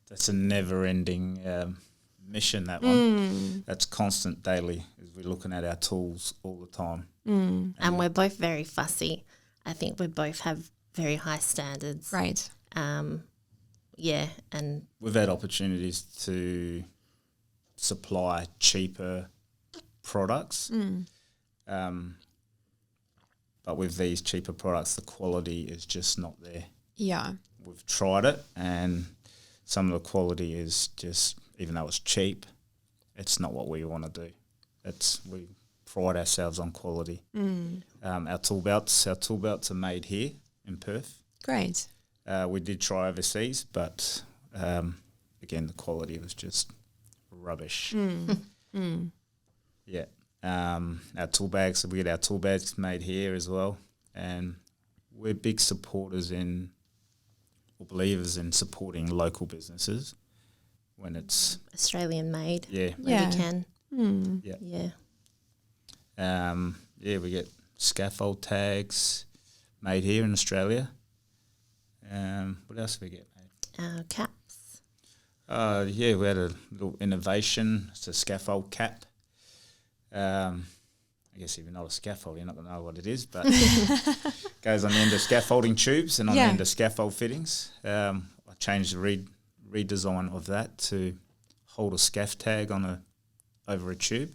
That's a never-ending mission, that one. That's constant daily, as we're looking at our tools all the time. And we're both very fussy. I think we both have very high standards. Right. And we've had opportunities to supply cheaper products. But with these cheaper products, the quality is just not there. Yeah. We've tried it, and some of the quality is just, even though it's cheap, it's not what we want to do. We pride ourselves on quality. Our tool belts are made here in Perth. Great. We did try overseas, but again, the quality was just rubbish. Yeah. Our tool bags, we get our tool bags made here as well. And we're big supporters or believers in supporting local businesses when it's Australian made. Yeah. Where we can. Yeah. Yeah. We get scaffold tags made here in Australia. What else do we get made? Caps. We had a little innovation. It's a scaffold cap. I guess if you're not a scaffolder, you're not going to know what it is, but goes on the end of scaffolding tubes and on the end of scaffold fittings. I changed the redesign of that to hold a scaff tag over a tube.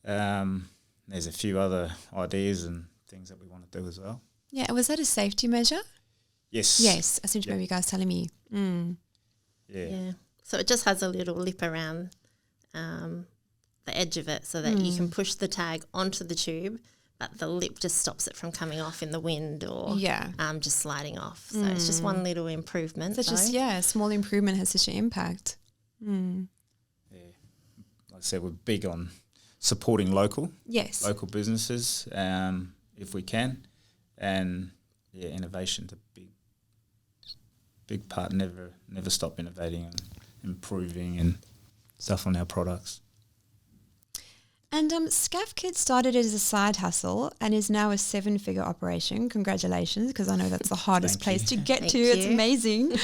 There's a few other ideas and things that we want to do as well. Yeah, was that a safety measure? Yes. Yes, I seem to remember you guys telling me. Yeah. So it just has a little lip around the edge of it so that you can push the tag onto the tube, but the lip just stops it from coming off in the wind or just sliding off. So it's just one little improvement. So just, a small improvement has such an impact. Yeah. Like I said, we're big on supporting local businesses if we can. And, innovation's a big part. Never stop innovating and improving and stuff on our products. And SCAFFKiT started as a side hustle and is now a 7-figure operation. Congratulations, because I know that's the hardest place to get to. It's amazing.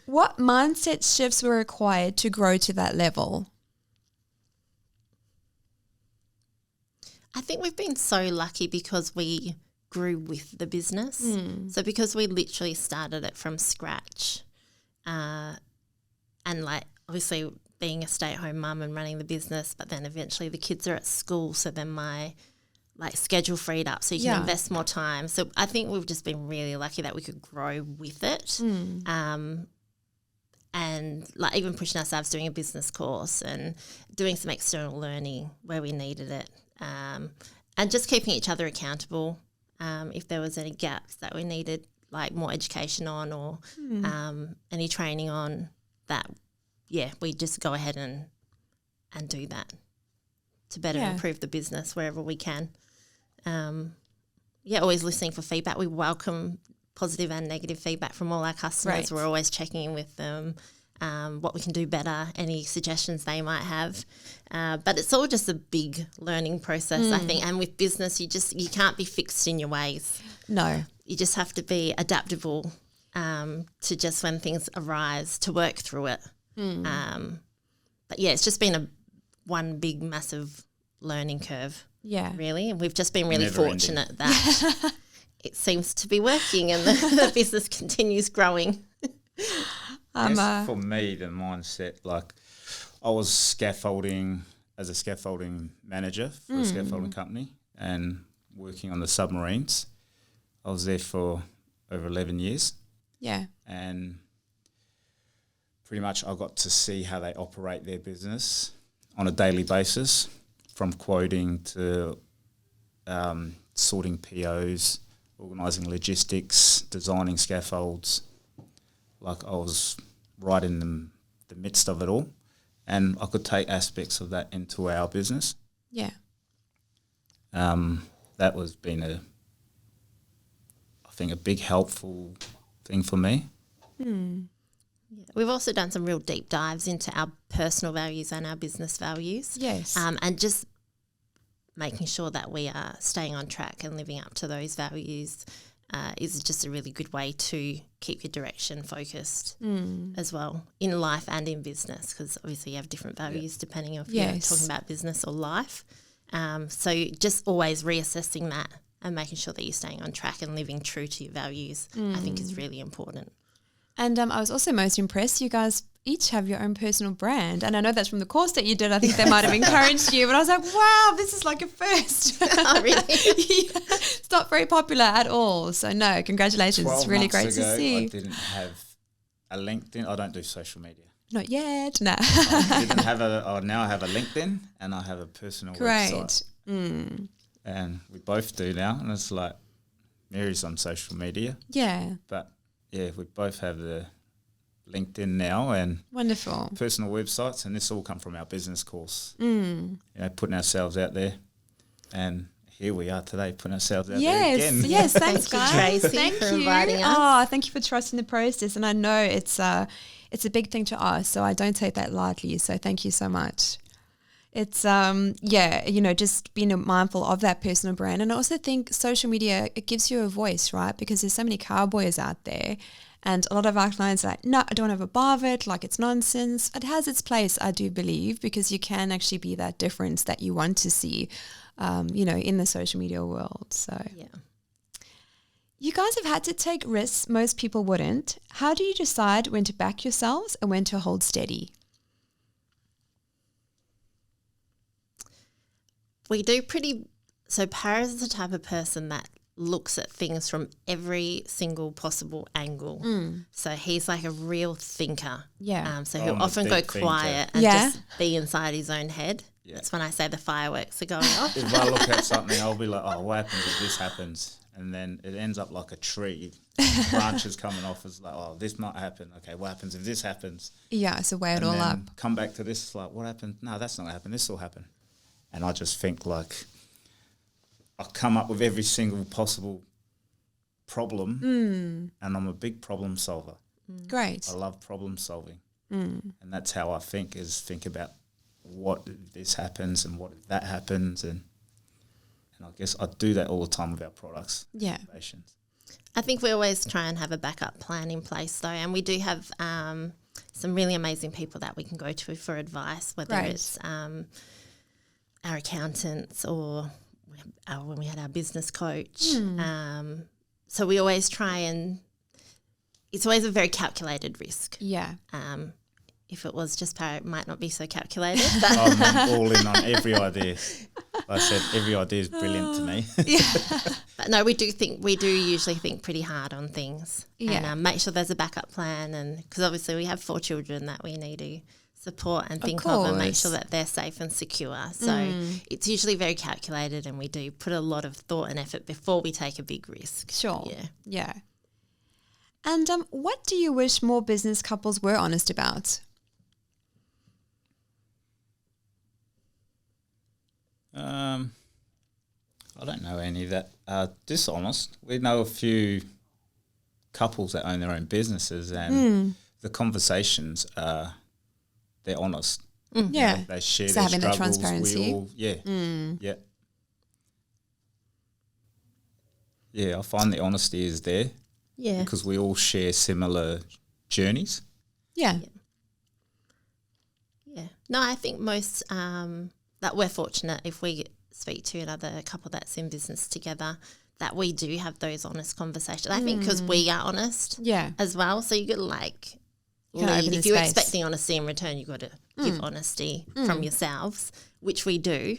What mindset shifts were required to grow to that level? I think we've been so lucky because we grew with the business. So because we literally started it from scratch and obviously being a stay-at-home mum and running the business, but then eventually the kids are at school, so then my schedule freed up so you can invest more time. So I think we've just been really lucky that we could grow with it. And even pushing ourselves doing a business course and doing some external learning where we needed it, and just keeping each other accountable if there was any gaps that we needed more education on or any training on that. Yeah, we just go ahead and do that to better improve the business wherever we can. Always listening for feedback. We welcome positive and negative feedback from all our customers. Right. We're always checking in with them, what we can do better, any suggestions they might have. But it's all just a big learning process, I think. And with business, you can't be fixed in your ways. No. You just have to be adaptable to just when things arise to work through it. But it's just been one big massive learning curve, really, and we've just been really fortunate that it seems to be working and the business continues growing. For me, the mindset, I was scaffolding as a scaffolding manager for a scaffolding company and working on the submarines. I was there for over 11 years. Yeah. And pretty much I got to see how they operate their business on a daily basis, from quoting to sorting POs, organising logistics, designing scaffolds. I was right in the midst of it all, and I could take aspects of that into our business. Yeah. That was been I think a big helpful thing for me. We've also done some real deep dives into our personal values and our business values. Yes. And just making sure that we are staying on track and living up to those values is just a really good way to keep your direction focused as well in life and in business, because obviously you have different values depending on if you're talking about business or life. So just always reassessing that and making sure that you're staying on track and living true to your values, I think is really important. And I was also most impressed. You guys each have your own personal brand. And I know that's from the course that you did. I think they might have encouraged you. But I was like, wow, this is like a first. Oh, really? It's not very popular at all. So, no, congratulations. It's really great to see. I didn't have a LinkedIn. I don't do social media. Not yet, no. I now have a LinkedIn and I have a personal website. And we both do now. And it's like, Mary's on social media. Yeah. But, yeah, we both have the LinkedIn now and Wonderful. personal websites, and this all come from our business course. You know, putting ourselves out there. And here we are today, putting ourselves out there again. Yes, thanks, Thank you, guys. Tracy, Thank for you. inviting us. Oh, thank you for trusting the process. And I know it's a big thing to us, so I don't take that lightly. So thank you so much. It's, just being mindful of that personal brand. And I also think social media, it gives you a voice, right? Because there's so many cowboys out there. And a lot of our clients are like, no, I don't have a bar of it. Like, it's nonsense. It has its place, I do believe, because you can actually be that difference that you want to see, in the social media world. So Yeah. you guys have had to take risks most people wouldn't. How do you decide when to back yourselves and when to hold steady? We do so Paris is the type of person that looks at things from every single possible angle. So he's like a real thinker. Yeah. So I'm he'll a often go deep thinker. quiet and Yeah. just be inside his own head. Yeah. That's when I say the fireworks are going off. If I look at something, I'll be like, oh, what happens if this happens? And then it ends up like a tree. Branches coming off. It's like, oh, this might happen. Okay, what happens if this happens? Yeah, so weigh it And all then up. come back to this, it's like, what happened? No, that's not going to happen. This will happen. And I just think like I come up with every single possible problem and I'm a big problem solver. Great. I love problem solving. And that's how I think about what if this happens and what if that happens. And I guess I do that all the time with our products. Yeah. Innovations. I think we always try and have a backup plan in place though, and we do have some really amazing people that we can go to for advice, whether Right. it's our accountants or when we had our business coach. So we always try and it's always a very calculated risk. Yeah. If it was just Parrot, it might not be so calculated. But I'm all in on every idea. Like I said, every idea is brilliant to me. But no, we do usually think pretty hard on things. Yeah. And make sure there's a backup plan, and because obviously we have 4 children that we need to support and think of and make course. sure that they're safe and secure. So it's usually very calculated, and we do put a lot of thought and effort before we take a big risk. Sure. Yeah. Yeah. And what do you wish more business couples were honest about? I don't know any that are dishonest. We know a few couples that own their own businesses, and the conversations they're honest. Yeah. They share So their having that struggles. transparency. Yeah. I find the honesty is there Yeah. because we all share similar journeys. Yeah. Yeah. No, I think most that we're fortunate if we speak to another couple that's in business together that we do have those honest conversations. I think because we are honest Yeah. as well. So you got to like Kinda lead. open the If you're space. expecting honesty in return, you've got to give honesty from yourselves, which we do.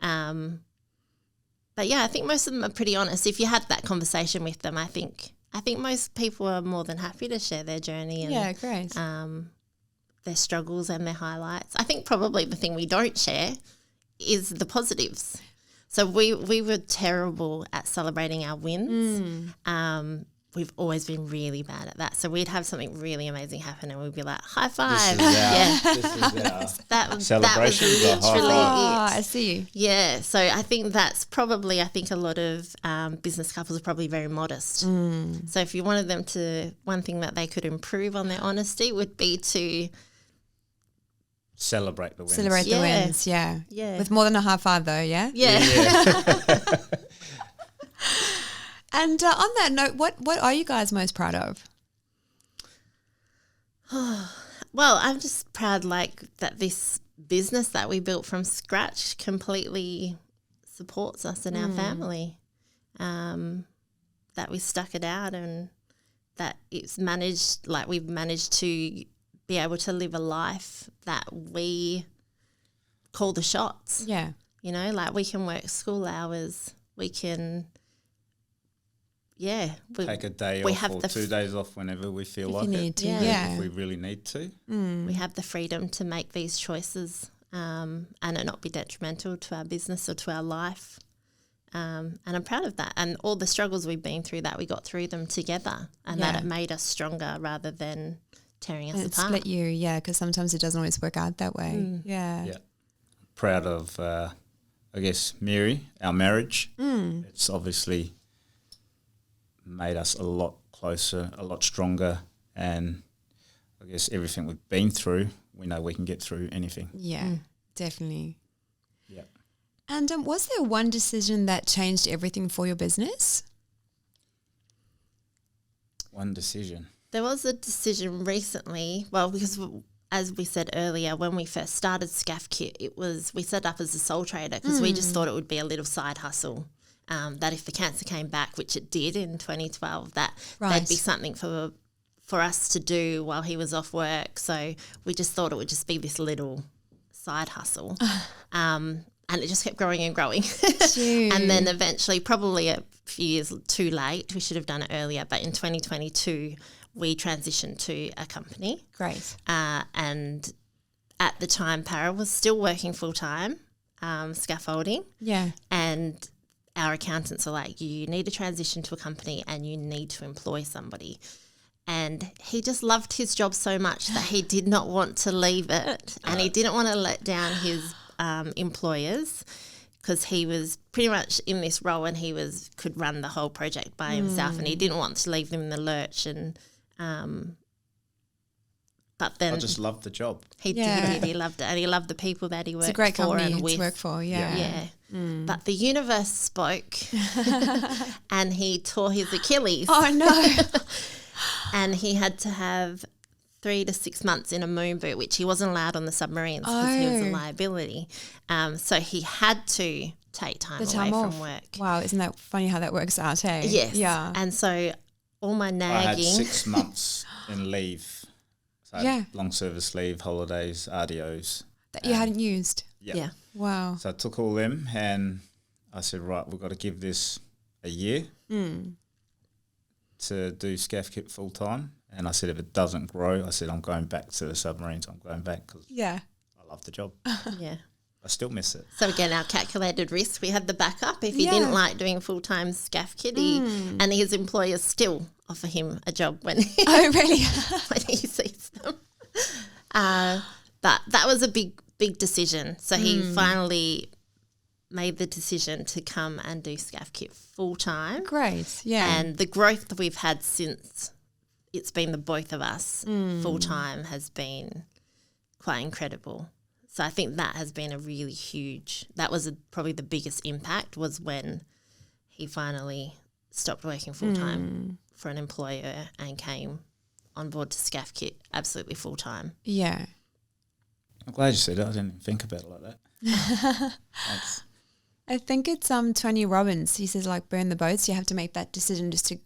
But yeah, I think most of them are pretty honest. If you had that conversation with them, I think most people are more than happy to share their journey and Yeah, great. their struggles and their highlights. I think probably the thing we don't share is the positives. So we were terrible at celebrating our wins. We've always been really bad at that. So we'd have something really amazing happen and we'd be like, high five. This is our That celebration. was The high literally five. it. I see. Yeah, so I think that's probably, a lot of business couples are probably very modest. So if you wanted them to, one thing that they could improve on their honesty would be to, Celebrate the wins. Celebrate the Yeah. wins, yeah. Yeah. With more than a high five though, yeah? yeah. And on that note, what are you guys most proud of? Well, I'm just proud that this business that we built from scratch completely supports us and our family, that we stuck it out and that it's managed, we've managed to be able to live a life that we call the shots. Yeah. You know, we can work school hours, we can, Take a day we off have or the 2 days off whenever we feel If like you it. need to, Yeah. yeah. If we really need to. we have the freedom to make these choices and it not be detrimental to our business or to our life. And I'm proud of that. And all the struggles we've been through, that we got through them together, and that it made us stronger rather than tearing us apart. Split you, because sometimes it doesn't always work out that way. Yeah. Proud of, I guess, Mary, our marriage. It's obviously made us a lot closer, a lot stronger, and I guess everything we've been through, we know we can get through anything. Yeah, definitely. Yeah. And was there one decision that changed everything for your business? One decision. There was a decision recently, because as we said earlier, when we first started SCAFFKiT, we set up as a sole trader because we just thought it would be a little side hustle. That if the cancer came back, which it did in 2012, that there'd be something for us to do while he was off work. So we just thought it would just be this little side hustle. And it just kept growing and growing. And then eventually, probably a few years too late, we should have done it earlier, but in 2022, we transitioned to a company. Great. And at the time, Para was still working full-time, scaffolding. Yeah. And our accountants are like, you need to transition to a company and you need to employ somebody. And he just loved his job so much that he did not want to leave it, and he didn't want to let down his employers, because he was pretty much in this role and he could run the whole project by himself, and he didn't want to leave them in the lurch. And but then I just loved the job. He did. He loved it, and he loved the people that he worked for. It's a great company and with. to work for. Yeah. But the universe spoke, and he tore his Achilles. Oh no. And he had to have 3 to 6 months in a moon boot, which he wasn't allowed on the submarines because he was a liability. So he had to take time away from work. Wow, isn't that funny how that works out, hey? Yes. Yeah. And so all my nagging. I had 6 months in leave. So I had long service leave, holidays, RDOs. That you hadn't used? Yeah. Wow. So I took all them and I said, right, we've got to give this a year to do SCAFFKiT full time. And I said, if it doesn't grow, I said, I'm going back to the submarines. I'm going back because I love the job. Yeah. I still miss it. So again, our calculated risk, we had the backup. If he didn't like doing full-time SCAFFKiT, and his employers still offer him a job when he, really? when he sees them. But that was a big decision. So he finally made the decision to come and do SCAFFKiT full-time. Great, yeah. And the growth that we've had since it's been the both of us full-time has been quite incredible. So I think that has been a really huge, that was probably the biggest impact, was when he finally stopped working full-time for an employer and came on board to SCAFFKiT absolutely full-time. Yeah. I'm glad you said it. I didn't even think about it like that. Thanks. I think it's Tony Robbins. He says, like, burn the boats. You have to make that decision just to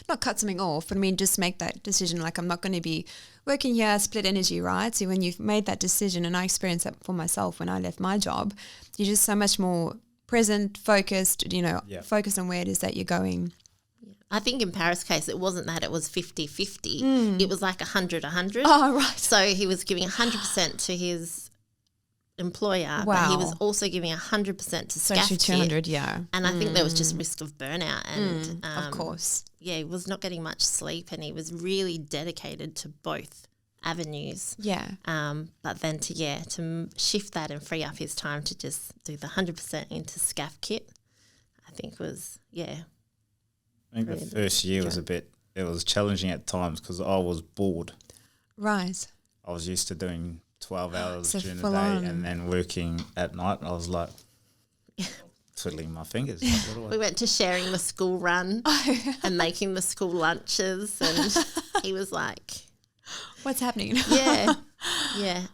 not cut something off, but I mean just make that decision, like, I'm not going to be working here, split energy, right? So when you've made that decision, and I experienced that for myself when I left my job, you're just so much more present, focused, focused on where it is that you're going. I think in Paris' case, it wasn't that it was 50-50. It was like 100-100. Oh, right. So he was giving 100% to his employer, Wow. but he was also giving 100% to So actually SCAFFKiT. 200, yeah. And I think there was just risk of burnout. And of course. Yeah, he was not getting much sleep, and he was really dedicated to both avenues. Yeah. But then to shift that and free up his time to just do the 100% into SCAFFKiT, I think was, I think the first year was it was challenging at times because I was bored. Right. I was used to doing 12 hours So during the full day on. and then working at night. And I was like twiddling my fingers. Like, what do I we went to sharing the school run and making the school lunches, and he was like, What's happening? yeah.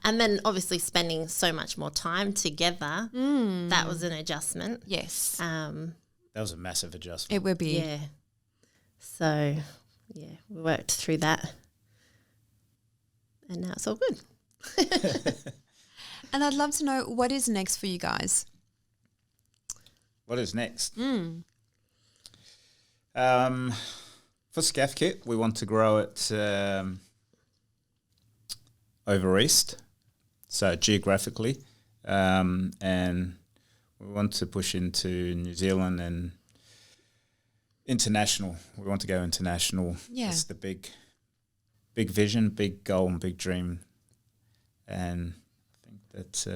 And then obviously spending so much more time together, that was an adjustment. Yes. That was a massive adjustment. It would be. Yeah. So, we worked through that, and now it's all good. And I'd love to know, what is next for you guys? What is next? For SCAFFKiT, we want to grow it over east, so geographically. and we want to push into New Zealand and international. We want to go international. Yeah. It's the big vision, big goal and big dream. And I think that's...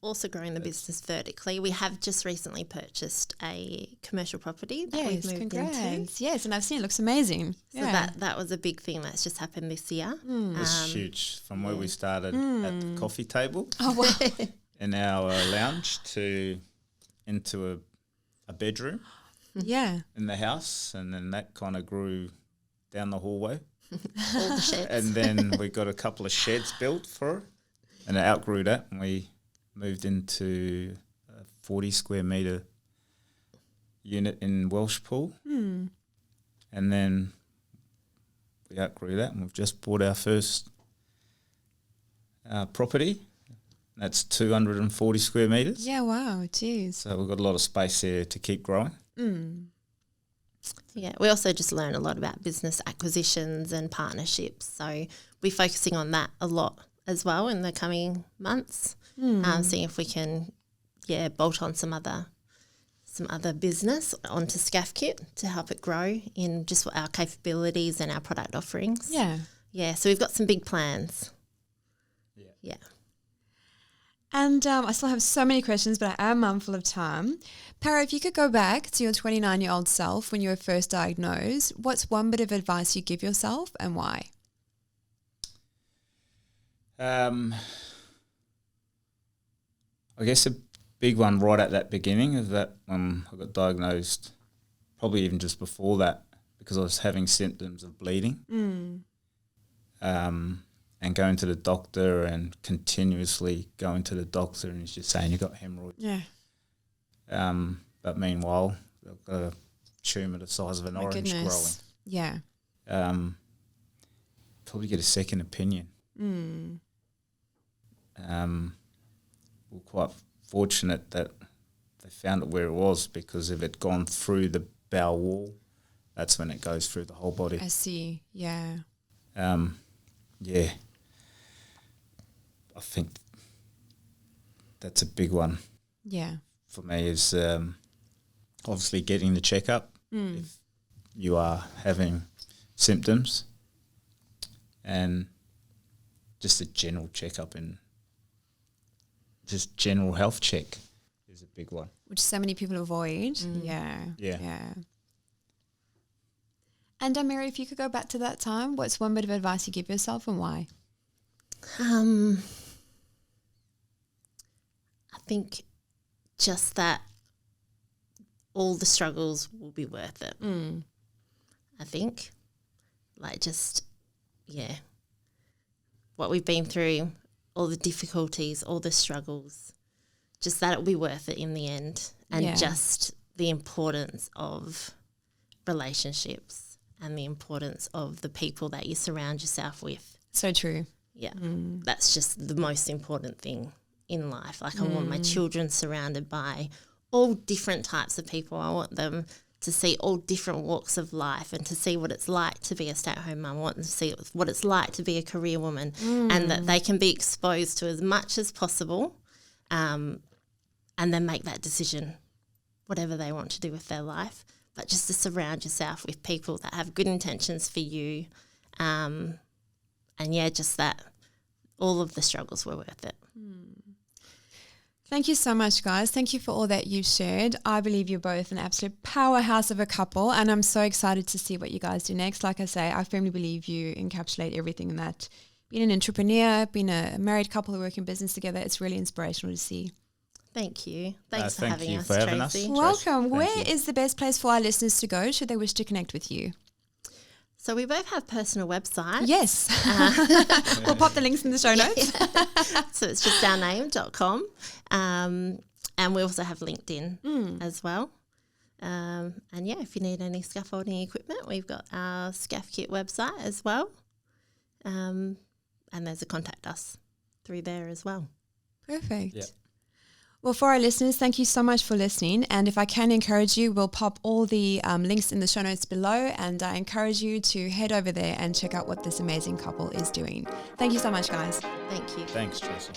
also growing the business vertically. We have just recently purchased a commercial property that we've moved into. Yes, and I've seen it looks amazing. So that was a big thing that's just happened this year. It's huge. From where we started at the coffee table in our lounge to into a bedroom in the house, and then that kind of grew down the hallway. All the sheds. And then we got a couple of sheds built for it, and it outgrew that, and we moved into a 40 square metre unit in Welshpool. And then we outgrew that, and we've just bought our first property. That's 240 square metres. Yeah, wow, geez. So we've got a lot of space there to keep growing. Yeah, we also just learn a lot about business acquisitions and partnerships. So we're focusing on that a lot as well in the coming months. Seeing if we can, bolt on some other business onto SCAFFKiT to help it grow in just our capabilities and our product offerings. Yeah. So we've got some big plans. Yeah. And I still have so many questions, but I am mindful of time. Para, if you could go back to your 29-year-old self when you were first diagnosed, what's one bit of advice you give yourself and why? I guess a big one right at that beginning is that I got diagnosed, probably even just before that, because I was having symptoms of bleeding. And going to the doctor and continuously going to the doctor, and he's just saying you've got hemorrhoids. Yeah. But meanwhile, I've got a tumour the size of an orange growing. Yeah. Probably get a second opinion. We're quite fortunate that they found it where it was, because if it gone through the bowel wall, that's when it goes through the whole body. I see, yeah. I think that's a big one. Yeah. For me is obviously getting the checkup if you are having symptoms, and just a general checkup and just general health check is a big one. Which so many people avoid. Yeah. And Mary, if you could go back to that time, what's one bit of advice you give yourself and why? I think just that all the struggles will be worth it. I think, what we've been through, all the difficulties, all the struggles, just that it'll be worth it in the end. And just the importance of relationships and the importance of the people that you surround yourself with. So true. Yeah, that's just the most important thing in life. Like I want my children surrounded by all different types of people. I want them to see all different walks of life and to see what it's like to be a stay-at-home mum. I want them to see what it's like to be a career woman, and that they can be exposed to as much as possible, and then make that decision, whatever they want to do with their life. But just to surround yourself with people that have good intentions for you, and just that all of the struggles were worth it. Thank you so much, guys. Thank you for all that you've shared. I believe you're both an absolute powerhouse of a couple, and I'm so excited to see what you guys do next. Like I say, I firmly believe you encapsulate everything in that. Being an entrepreneur, being a married couple who work in business together, it's really inspirational to see. Thank you. Thanks for thank having you us, for having Tracy. us. Welcome. Thank Where you. is the best place for our listeners to go should they wish to connect with you? So we both have personal websites. Yes. We'll pop the links in the show notes. So it's just our name.com. And we also have LinkedIn as well. And if you need any scaffolding equipment, we've got our SCAFFKiT website as well. And there's a contact us through there as well. Perfect. Yeah. Well, for our listeners, thank you so much for listening. And if I can encourage you, we'll pop all the links in the show notes below. And I encourage you to head over there and check out what this amazing couple is doing. Thank you so much, guys. Thank you. Thanks, Tracy.